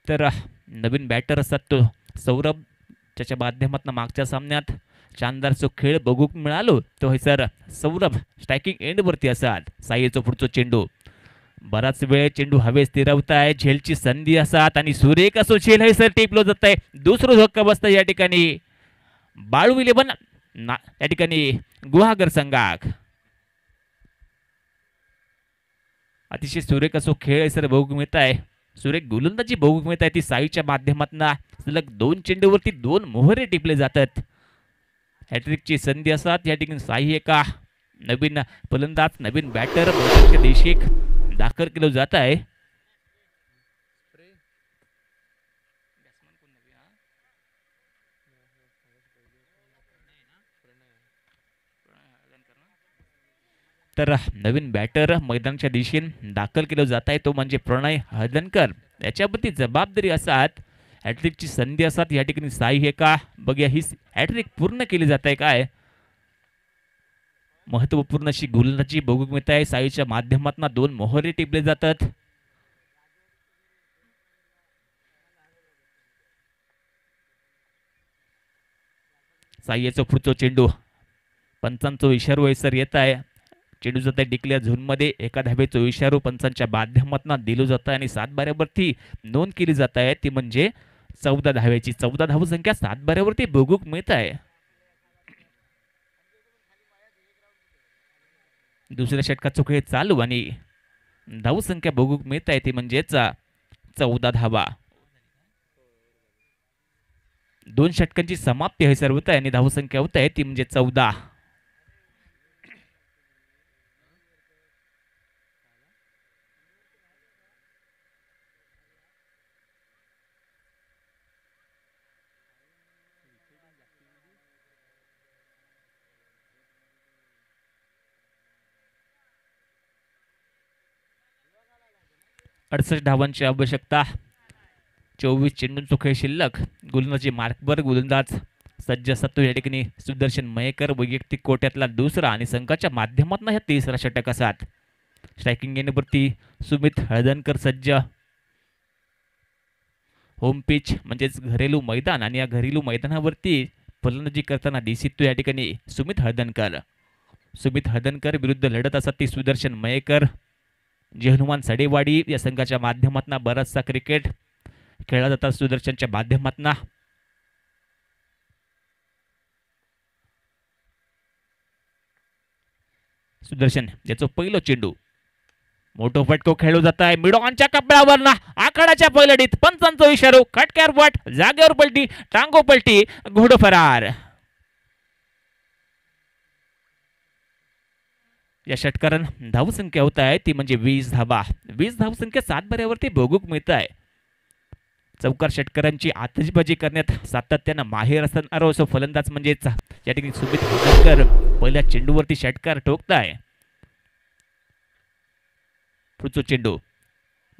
तर नवीन बॅटर असतात तो सौरभ ज्याच्या माध्यमातून मागच्या सामन्यात शानदारचा खेळ बघूक मिळालो तो है सर सौरभ स्ट्रायकिंग एंडवरती असतात. साईचा पुढचा चेंडू बराच वेळ चेंडू हवेत स्थिरवताय. झेलची संधी असतात आणि सुरेख असो झेल है सर टिपलो जात आहे. दुसरं धक्का बसतं या ठिकाणी बाळू 11 या ठिकाणी गुहागर संघाक. अतिशय सुरेख असो खेळ है सर बघू मिळत आहे. सुरेख गोलंदाजी बघू मिळत आहे ती साईच्या माध्यमातून. सलग 2 चेंडूवरती 2 मोहरे टिपले जातात. हॅट्रिकची संधी असतात या ठिकाणी साई एका नवीन फलंदाज, नवीन बॅटर मैदानाच्या दिशेक दाखल केलं जात आहे. तर नवीन बॅटर मैदानाच्या दिशेने दाखल केलं जात आहे, तो म्हणजे प्रणय हळदणकर. याच्यावरती जबाबदारी असतात, हॅट्रिकची संधी असतात या ठिकाणी. साई हे का बघूया, ही हॅट्रिक पूर्ण केली जात आहे काय. महत्वपूर्ण अशी गोलंदाजी बघू मिळत आहे. साईच्या माध्यमातून 2 मोहरे टिपले जातात. साईचा पुढचा चेंडू पंचांचा इशारा सर येत आहे. चेंडू जात आहे डिक्लेअर झोनमध्ये. एका धावेचा इशारा पंचांच्या माध्यमातून दिलो जात आहे आणि 7 बाऱ्यावरती नोंद केली जात आहे, ती म्हणजे 14 धावेची. 14 धावसंख्या 7 बाऱ्यावरती बघूक मिळत आहे. दुसऱ्या षटकाचा खेळ चालू आणि धावसंख्या बघूक मिळत आहे, ती म्हणजेच 14 धावा. 2 षटकांची समाप्ती आहे सर होत आहे आणि धावसंख्या होत आहे ती म्हणजे 14. अडसष्ट धावांची आवश्यकता. 24 चेंडूंचा खेळ शिल्लक. गोलंदाजी मार्कवर गोलंदाज सज्ज असतो या ठिकाणी. सुदर्शन मयेकर वैयक्तिक कोट्यातला दुसरा आणि संघाच्या माध्यमातून ह्या 3रा षटक असतात. स्ट्रायकिंग एंडवरती सुमित हळदणकर सज्ज. होम पिच म्हणजेच घरेलू मैदान आणि या घरेलू मैदानावरती फलंदाजी करताना दिसतो या ठिकाणी सुमित हळदणकर. सुमित हळदणकर विरुद्ध लढत असतात ती सुदर्शन मयेकर. जे हनुमान सडेवाडी या संघाच्या माध्यमातून बराचसा क्रिकेट खेळला जातात सुदर्शनच्या माध्यमातून. सुदर्शन याचा पहिला चेंडू मोठो फटको खेळलो जात आहे. मिडॉनच्या कपड्यावर आखाडाच्या पहिलडीत पंचांचा इशारा. खटक्यावर वट, जागेवर पलटी, टांगो पलटी, घोडो फरार. या षटकारण धावसंख्या होत आहे ती म्हणजे 20 धावा. 20 धावसंख्या 7 बाऱ्यावरती बघूक मिळत आहे. चौकार षटकारांची आतषबाजी करण्यात सातत्यानं माहेर असणारा फलंदाज म्हणजेच या ठिकाणी सुमित हळदणकर पहिल्या चेंडूवरती षटकार ठोकताय. पुढचा चेंडू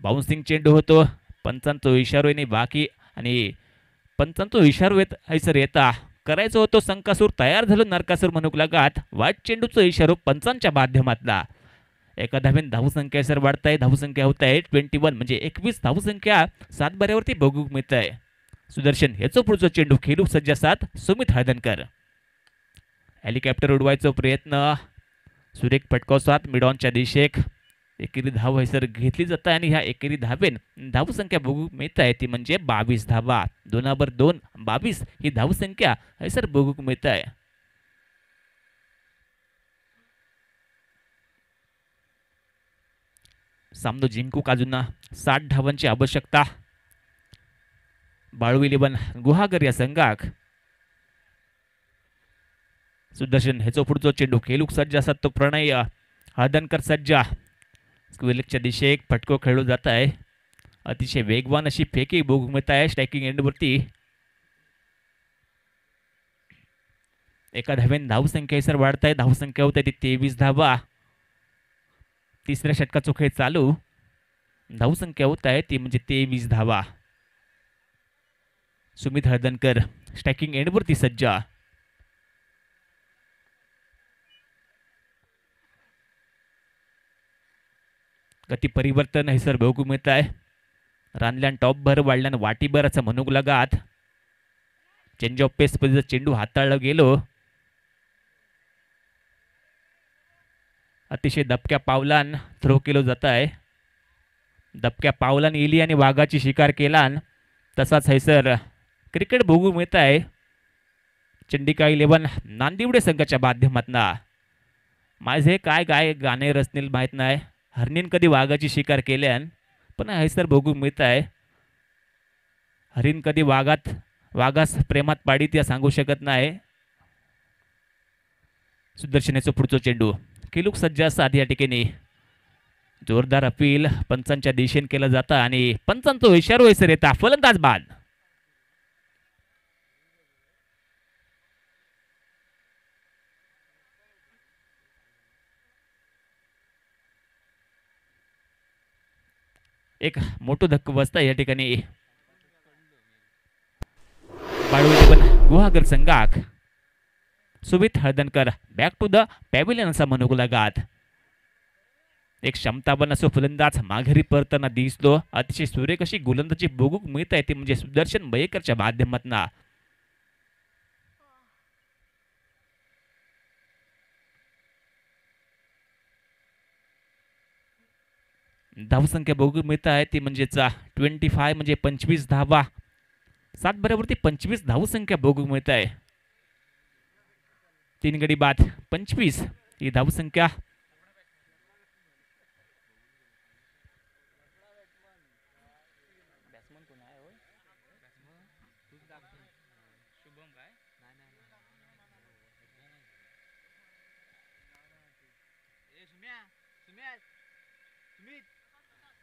बाउन्सिंग चेंडू होतो. पंचांचा इशारा येणे बाकी आणि पंचांचा इशारा येत हैसर येता करायचं होतो. संकासूर तयार झालं नरकासूर म्हणूक लगात. वाईट चेंडूचा इशारा पंचांच्या माध्यमातला. एका धावेन धावसंख्या सर वाढत आहे. धावसंख्या होत आहे 21 म्हणजे 21 धावसंख्या 7 बाऱ्यावरती बघूक मिळत आहे. सुदर्शन ह्याचं पुढचं चेंडू खेळू सज्ज असतात सुमित हळदणकर. हेलिकॉप्टर उडवायचा प्रयत्न. सुरेख फटकाव साथ मिडॉनच्या दिशेक. एकेरी धाव हैसर घेतली जात आहे आणि ह्या एकेरी धावेन धावसंख्या बघू मिळत आहे ती म्हणजे 22 धावा. 2/2 22 ही धावसंख्या हैसर बघू मिळत आहे. सामनो जिंकूक अजून 60 धावांची आवश्यकता. बाळू इलेव्हन गुहागर या संघाक. सुदर्शन ह्याचा पुढचा चेंडू खेळूक सज्ज असतात तो प्रणय हळदणकर सज्ज. स्क्वेलिकच्या दिशेक फटको खेळलो जात आहे. अतिशय वेगवान अशी फेकी बघू मिळत आहे स्ट्रायकिंग एंडवरती. एका धावेन धावसंख्या सर वाढत आहे. धावसंख्या होत आहे ती 23 धावा. 3ऱ्या षटकाचा खेळ चालू. धावसंख्या होत आहे ती म्हणजे 23 धावा. सुमित हळदणकर स्ट्रायकिंग एंडवरती सज्ज. गती परिवर्तन हे सर बघू मिळत आहे. रानल्यान टॉप भर वाढल्यान वाटी भर असं म्हणूक लगात. चेंज ऑफ पेस चेंडू हाताळला गेलो. अतिशय दबक्या पावलान थ्रो केलं जात आहे. दबक्या पावलान इली आणि वाघाची शिकार केला. तसाच हैसर क्रिकेट बघू मिळत आहे चंडिका 11 नांदिवडे संघाच्या माध्यमातून. माझे काय काय गाणे रचनेल माहीत नाही. हरणीन कधी वाघाची शिकार केल्यान पण हैसर बघू मिळत आहे. हरिण कधी वाघास प्रेमात पाडीत या सांगू शकत नाही. सुदर्शनाचा पुढचा चेंडू केलूक सज्ज असतात या ठिकाणी जोरदार अपील पंचांच्या दिशेने केलं जातं आणि पंचांचा इशारा होईसर येता फलंदाज बाद. एक मोठं धक्क बसता या ठिकाणी बाळवली पण गुहागर संघाक. Sumit Haldankar back to the pavilion असा म्हणू लगात. एक क्षमतावान असो फलंदाज माघारी परताना दिसलो. अतिशय सुरेख अशी गोलंदाजी बघूक मिळत आहे ती म्हणजे सुदर्शन मयेकरच्या माध्यमातून. धावसंख्या बघू मिळत आहे ती म्हणजेच 25 म्हणजे 25 धावा. 7 बरोबरती 25 धावसंख्या बघू मिळत आहे. 3 गडी बाद 25 ही धावसंख्या.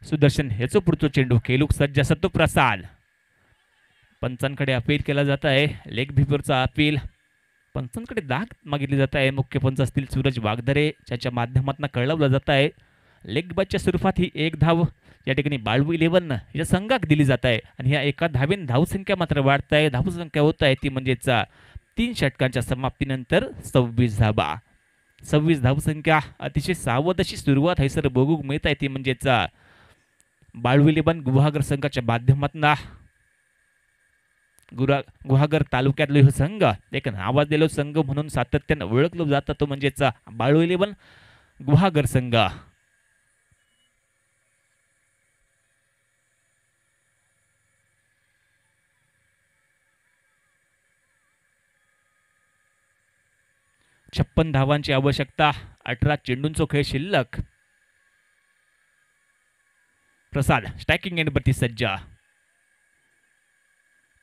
सुदर्शन ह्याचं पुढचं चेंडू केलूक सज्ज सत्तो प्रसाद. पंचांकडे अपील केला जात आहे. लेग भिपरचा अपील पंचांकडे दाग मागितली जात आहे. मुख्य पंच असतील सूरज वागदरे ज्याच्या माध्यमातून कळवलं जात आहे. लेग बाजच्या स्वरूपात ही एक धाव या ठिकाणी बाळू 11 या संघाक दिली जात आहे आणि ह्या एका धावेन धावसंख्या मात्र वाढत आहे. धावसंख्या होत आहे ती म्हणजेच 3 षटकांच्या समाप्तीनंतर 26 धावा. 26 धावसंख्या अतिशय सावध अशी सुरुवात आहे सर बघू मिळत आहे ती म्हणजेच बाळू 11 गुहागर संघाच्या माध्यमातून. गुहागर तालुक्यातला संघ एक नावाजलेला संघ म्हणून सातत्याने ओळखलं जातं तो म्हणजेच बाळू 11 गुहागर संघ. छप्पन धावांची आवश्यकता. 18 चेंडूंचा खेळ शिल्लक. प्रसाद स्ट्रायकिंग एंडवरती सज्ज.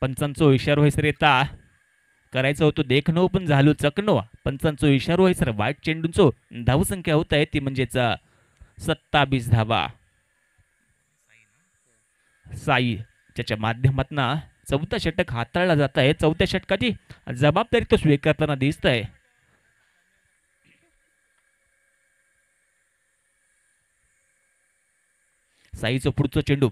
पंचांचो इशारो हैसर येता करायचं होतं देखणो पण झालो चकनो. पंचांचो इशारो हैसर वाईट चेंडूंचो धावसंख्या होत आहे ती म्हणजेच 27 धावा. साई ज्याच्या माध्यमातून 4था षटक हाताळला जात आहे. 4थ्या षटकाची जबाबदारी तो स्वीकारताना दिसत आहे. साईचं पुढचं चेंडू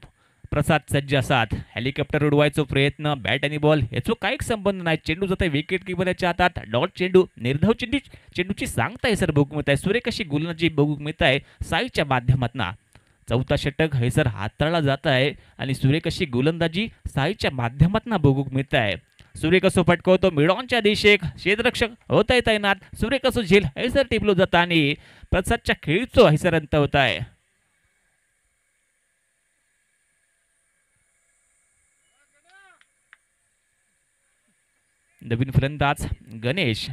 प्रसाद सज्ज असात. हेलिकॉप्टर उडवायचा प्रयत्न बॅट आणि बॉल याचा काही संबंध नाही. चेंडू जात आहे विकेट किपरच्या हातात. डॉट चेंडू निर्धाव चेंडूची सांगताय सर बघू मिळत आहे. सुरेख अशी गोलंदाजी बघू मिळत आहे साईच्या माध्यमातून. 4था षटक हे सर हाताळला जात आहे आणि सुरेख अशी गोलंदाजी साईच्या माध्यमातून बघू मिळत आहे. सुरेख असो फटकवतो मिडॉनच्या दिशेक क्षेत्ररक्षक होत आहे तैनात. सुरेख असो झेल हे सर टिपलो जात आणि प्रसादच्या खेळीचो हे सर अंत होत आहे. नवीन फलंदाज गणेश.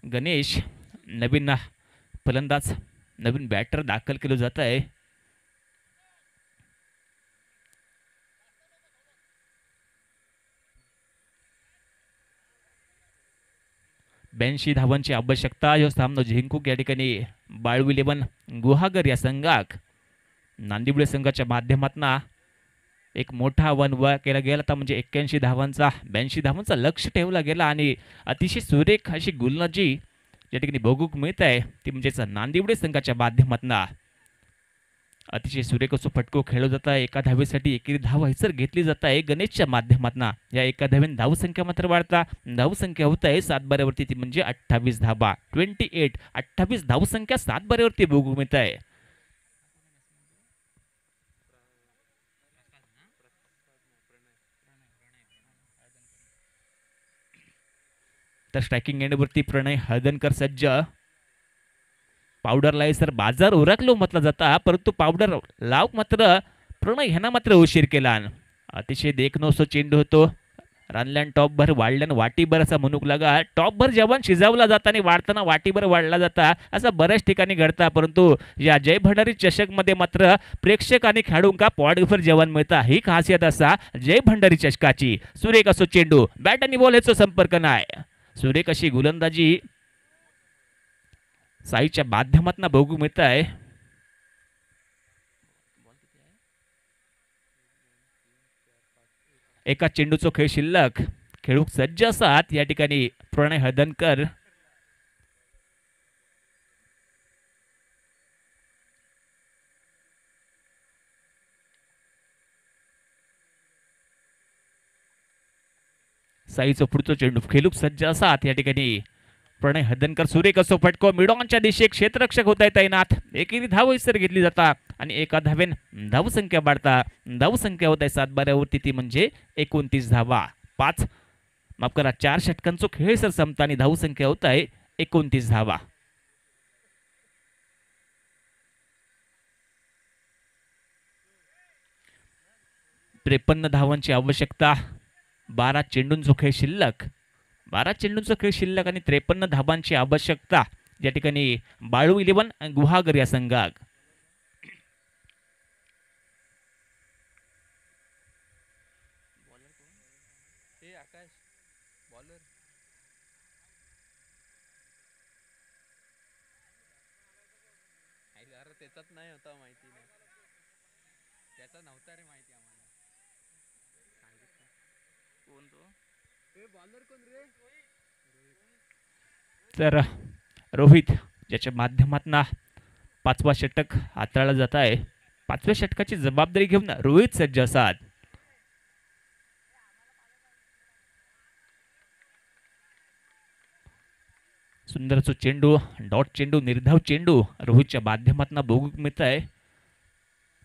गणेश नवीन फलंदाज नवीन बॅटर दाखल केलं जात आहे. ब्याऐंशी धावांची आवश्यकता. जो सामना जिंकूक या ठिकाणी बाळू 11 गुहागर या संघाक नांदिवळे संघाच्या माध्यमातून एक मोठा आव्हान उभा केला गेला तर म्हणजे 81 धावांचा 82 धावांचा लक्ष ठेवला गेला आणि अतिशय सुरेख अशी गोलंदाजी या ठिकाणी बघूक मिळत आहे ती म्हणजेच नांदिवळे संघाच्या माध्यमातून. अतिशय सुरेख असो फटको खेळला जात आहे. एका धावेसाठी एकेरी धाव हैसर घेतली जात आहे गणेशच्या माध्यमातून. या एका धावेने धावसंख्या मात्र वाढता. धावसंख्या होत आहे 7 बऱ्यावरती ती म्हणजे 28 धावा. 28 धावसंख्या 7 बऱ्यावरती बघू मिळत आहे. तर स्ट्रायकिंग एंडवरती प्रणय हळदणकर सज्ज. पावडर लाय सर बाजार उरकलो म्हटलं जाता परंतु पावडर लावक मात्र प्रणय ह्यांना मात्र उशीर केला. अतिशय देखणोसो चेंडू होतो रानल्यान टॉपभर वाढल्यान वाटीभर असा म्हणूक लागा. टॉपभर जेवण शिजवला जाता आणि वाढताना वाटीभर वाढला जाता असं बऱ्याच ठिकाणी घडता, परंतु या जय भंडारी चषकमध्ये मात्र प्रेक्षक आणि खेळाडूंका पोटभर जेवण मिळता. ही खासियत असा जय भंडारी चषकाची. सुरेख असो चेंडू, बॅट आणि बॉल ह्याचा संपर्क नाही. सुरेख अशी गोलंदाजी साईच्या माध्यमातून बघू मिळत आहे. एका चेंडूचो खेळ शिल्लक. खेळूक सज्ज असतात या ठिकाणी प्रणय हदनकर. साईचो पुढचो चेंडू खेळूक सज्ज असतात या ठिकाणी प्रणय हदनकर. सुरेख असो फटको, मिडॉनच्या दिशेक क्षेत्ररक्षक होत आहे तैनात. एकेरी धाव इसर घेतली जाता आणि एका धावेन धावसंख्या वाढता. धावसंख्या होत आहे 7 बाऱ्यावरती, ती म्हणजे 29 धावा. 4 षटकांचो खेळ सर संपता आणि धावसंख्या होत आहे 29 धावा. त्रेपन्न धावांची आवश्यकता. 12 चेंडूंचो खेळ शिल्लक. 12 चेंडूंचा खेळ शिल्लक आणि 53 धाबांची आवश्यकता या ठिकाणी बाळू 11 गुहागर या संघाक. तर रोहित ज्याच्या माध्यमातून 5वा षटक हाताळला जात आहे. 5व्या षटकाची जबाबदारी घेऊन रोहित सज्ज असतात. सुंदरचो चेंडू, डॉट चेंडू, निर्धाव चेंडू रोहितच्या माध्यमातून बघू मिळत आहे.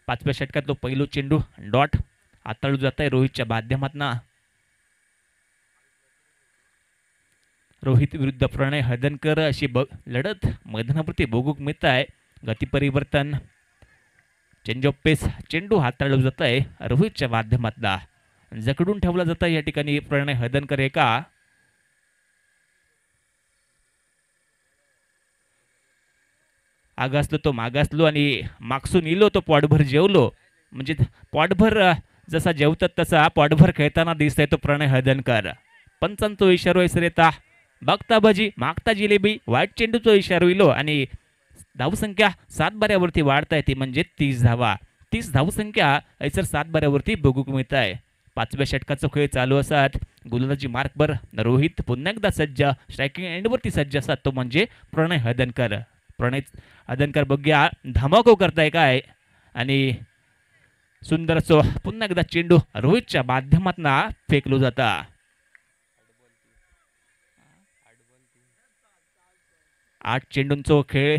5व्या षटकातलो पहिलो चेंडू डॉट हाताळू जात आहे रोहितच्या माध्यमातून. रोहित विरुद्ध प्रणय हदनकर अशी लढत मैदानावरती बघूक मिळत आहे. गती परिवर्तन, चेंज ऑफ पेस, चेंडू हाताळला जात आहे रोहितच्या माध्यमातून. जकडून ठेवला जात आहे या ठिकाणी प्रणय हदनकर. एका आगासलो तो मागासलो आणि मागसून इलो तो पोटभर जेवलो. म्हणजे पोटभर जसा जेवतात तसा पोटभर खेळताना दिसतोय तो प्रणय हदनकर. पंचांचो इशारो हैसर येता. बघता भजी मागता जिलेबी, वाईट चेंडूचो इशारो इलो आणि धावसंख्या 7 बाऱ्यावरती वाढता येते, म्हणजे 30 धावा. 30 धावसंख्या हैसर 7 बाऱ्यावरती बघूक मिळत आहे. 5व्या षटकाचा खेळ चालू असतात. गोलंदाजी मार्कवर रोहित पुन्हा एकदा सज्ज. स्ट्रायकिंग एंडवरती सज्ज असतात तो म्हणजे प्रणय हदनकर. प्रणय हदनकर बघूया धमाको करताय काय. आणि सुंदर असो पुन्हा एकदा चेंडू रोहितच्या माध्यमातून फेकलो जाता. 8 चेंडूंचो खेळ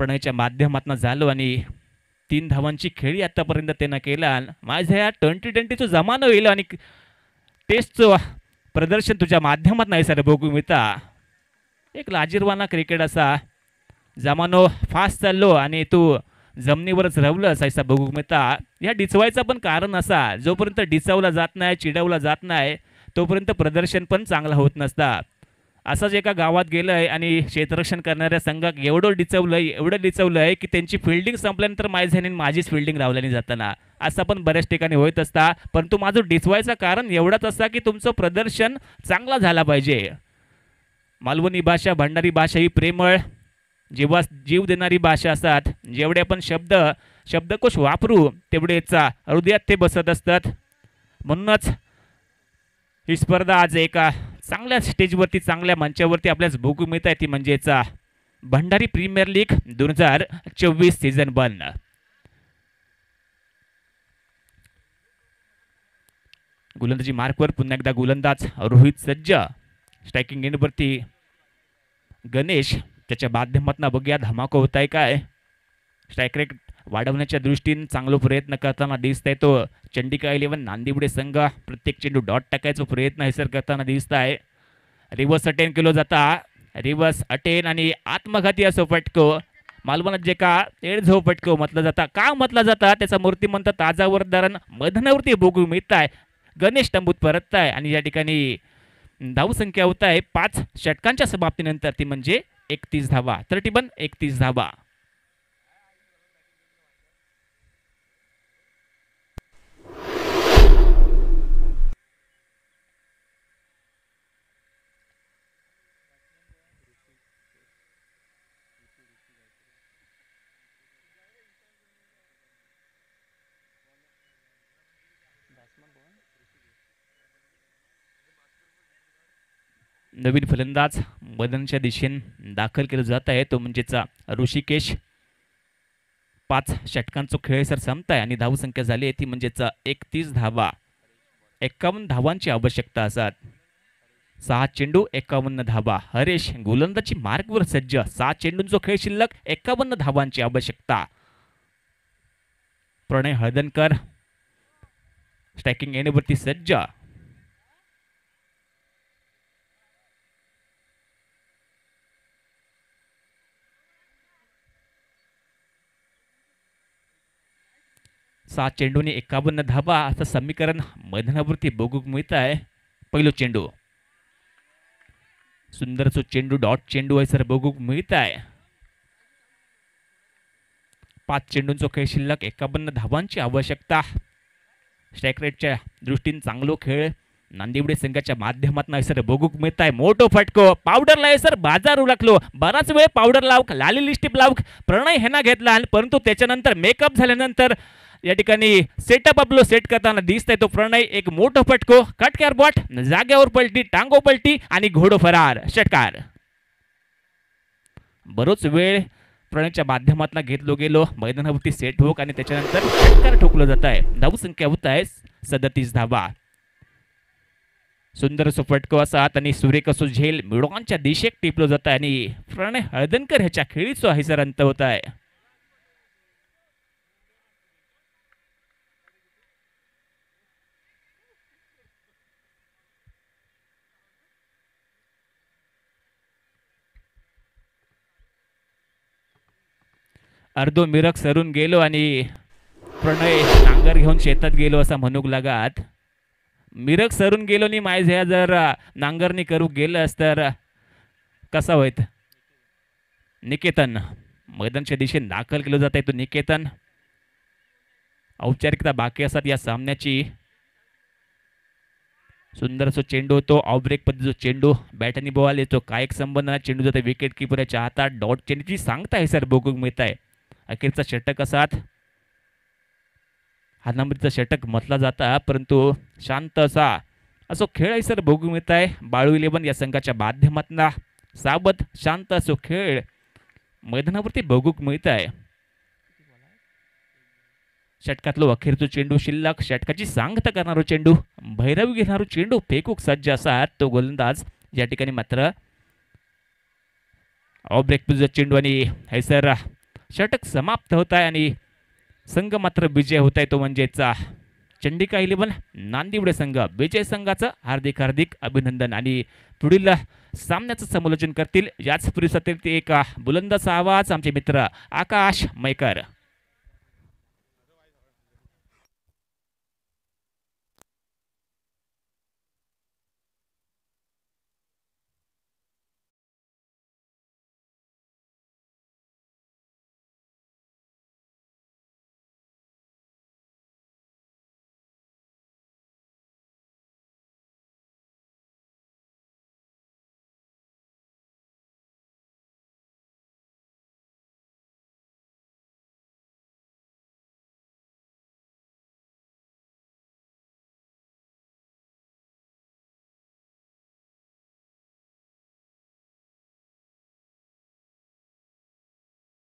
प्रणयच्या माध्यमातून झालो आणि 3 धावांची खेळी आतापर्यंत त्यानं केला. माझ्या या 2020 जमानो येईल आणि टेस्टचं प्रदर्शन तुझ्या माध्यमातून आहे सर बघू मिळता. एक लाजीरवाना क्रिकेट असा जमानो फास्ट चाललो आणि तू जमिनीवरच रवलंस ऐसा बघू मिळता. या डिचवायचं पण कारण असा, जोपर्यंत डिचवला जात नाही, चिडवला जात नाही, तोपर्यंत प्रदर्शन पण चांगला होत नसता. असंच एका गावात गेलंय आणि क्षेत्ररक्षण करणाऱ्या संघात एवढं डिचवलंय की त्यांची फिल्डिंग संपल्यानंतर माझीच फिल्डिंग लावल्याने जाताना असं पण बऱ्याच ठिकाणी होत असता. परंतु माझं डिचवायचं कारण एवढंच असता की तुमचं प्रदर्शन चांगला झाला पाहिजे. मालवणी भाषा, भंडारी भाषा ही प्रेमळ, जीव देणारी भाषा असतात. जेवढे आपण शब्दकोश वापरू तेवढेच हृदयात ते बसत असतात. म्हणूनच ही स्पर्धा आज एका चांगल्या स्टेजवरती, चांगल्या मंचावरती आपल्याच बघू मिळत आहे, ती म्हणजेच भंडारी प्रीमियर लीग 2024 सीझन 1. गोलंदाजी मार्कवर पुन्हा एकदा गोलंदाज रोहित सज्ज. स्ट्रायकिंग एंडवरती गणेश. त्याच्या माध्यमातून बघूया धमाका होत आहे काय. स्ट्राईक रेट वाढवण्याच्या दृष्टीने चांगला प्रयत्न करताना दिसत आहे तो चंडिका 11 नांदिवडे संघ. प्रत्येक चेंडू डॉट टाकायचा प्रयत्न हैसर करताना दिसत आहे. रिव्हर्स अटेन केलो जाता. रिव्हर्स अटेन आणि आत्मघाती असो फटको. मालवणात जे का एड झो फटको म्हटलं जाता, का म्हटलं जाता त्याचा मूर्तिमंत ताजावरदारण मैदानावरती बघू मिळत आहे. गणेश तंबूत परत आहे आणि या ठिकाणी धावसंख्या होत आहे 5 षटकांच्या समाप्तीनंतर ती म्हणजे 31 धावा. 31 धावा. नवीन फलंदाज मैदानाच्या दिशेने दाखल केलं जात आहे तो म्हणजेच ऋषिकेश. 5 षटकांचा खेळ सर संपत आहे आणि धावसंख्या झाली आहे ती म्हणजेच 31 धावा. 51 धावांची आवश्यकता असतात. 6 चेंडू 51 धावा. हरेश गोलंदाजी मार्गवर सज्ज. 6 चेंडूंचा खेळ शिल्लक 51 धावांची आवश्यकता. प्रणय हळदणकर स्ट्रायकिंग येण्यावरती सज्ज. सात चेंडूने 51 धावा असं समीकरण मैदानावरती बघूक मिळत आहे. पहिलो चेंडू सुंदरसो चेंडू डॉट चेंडू आहे सर बघूक मिळत आहे. 5 चेंडूंचा खेळ शिल्लक 51 धावांची आवश्यकता. स्ट्राईक रेटच्या दृष्टीने चांगलो खेळ नांदिवडे संघाच्या माध्यमातून सर बघूक मिळत आहे. मोठो फटको पावडर लाय सर बाजार उलकलो. बराच वेळ पावडर लावक लाली लिस्टिप लावक प्रणय हेना घेतला परंतु त्याच्यानंतर मेकअप झाल्यानंतर या ठिकाणी सेटअप आपलं सेट करताना दिसतंय तो प्रणय. एक मोठं फटको कटकार बॉट जाग्यावर पलटी टांगो पलटी आणि घोडो फरार. षटकार. बरोच वेळ प्रणयच्या माध्यमातून घेतलो गेलो मैदानावरती सेट होक आणि त्याच्यानंतर षटकार ठोकलं जात आहे. धावसंख्या होत आहे 37 धावा. सुंदर असो फटको असा आणि सुरेख असो झेल मिळवांच्या दिशेक टिपलो जात आहे आणि प्रणय हळदणकर ह्याच्या खेळीचा आहे सर अंत होत आहे. अर्धो मिरक सरून गेलो आणि प्रणय नांगर घेऊन शेतात गेलो असा म्हणूक लागात. मिरक सरून गेलो नी माझ्या जर नांगरणी करू गेलं तर कसा होईत. निकेतन मैदानच्या दिशेने दाखल केलं जात आहे तो निकेतन. औपचारिकता बाकी असतात या सामन्याची. सुंदर असो चेंडू होतो ऑब्रेक पद्धतीचा चेंडू बॅटनी बॉल येतो काय एक संबंध चेंडू जातो विकेट किपरच्या हातात. डॉट चेंडूची सांगताय सर बघूक मिळत आहे. अखेरचा षटक असात हानामतीचा षटक म्हटला जाता परंतु शांत असा असो खेळ आहे सर बघू मिळत आहे. बाळू 11 या संघाच्या माध्यमातून साबत शांत असो खेळ मैदानावरती बघूक मिळत आहे. षटकातलो अखेरचो चेंडू शिल्लक षटकाची सांगता करणारो चेंडू भैरवी घेणारो चेंडू फेकूक सज्ज असा तो गोलंदाज. या ठिकाणी मात्र ऑब्रेक चेंडू आणि हे सर षटक समाप्त होत आहे आणि संघ मात्र विजय होत आहे तो म्हणजेच चंडिका 11 नांदिवडे संघ. विजय संघाचं हार्दिक हार्दिक अभिनंदन आणि पुढील सामन्याचं समालोचन करतील याच परिसरातील एक बुलंद आवाज आमचे मित्र आकाश मैकर.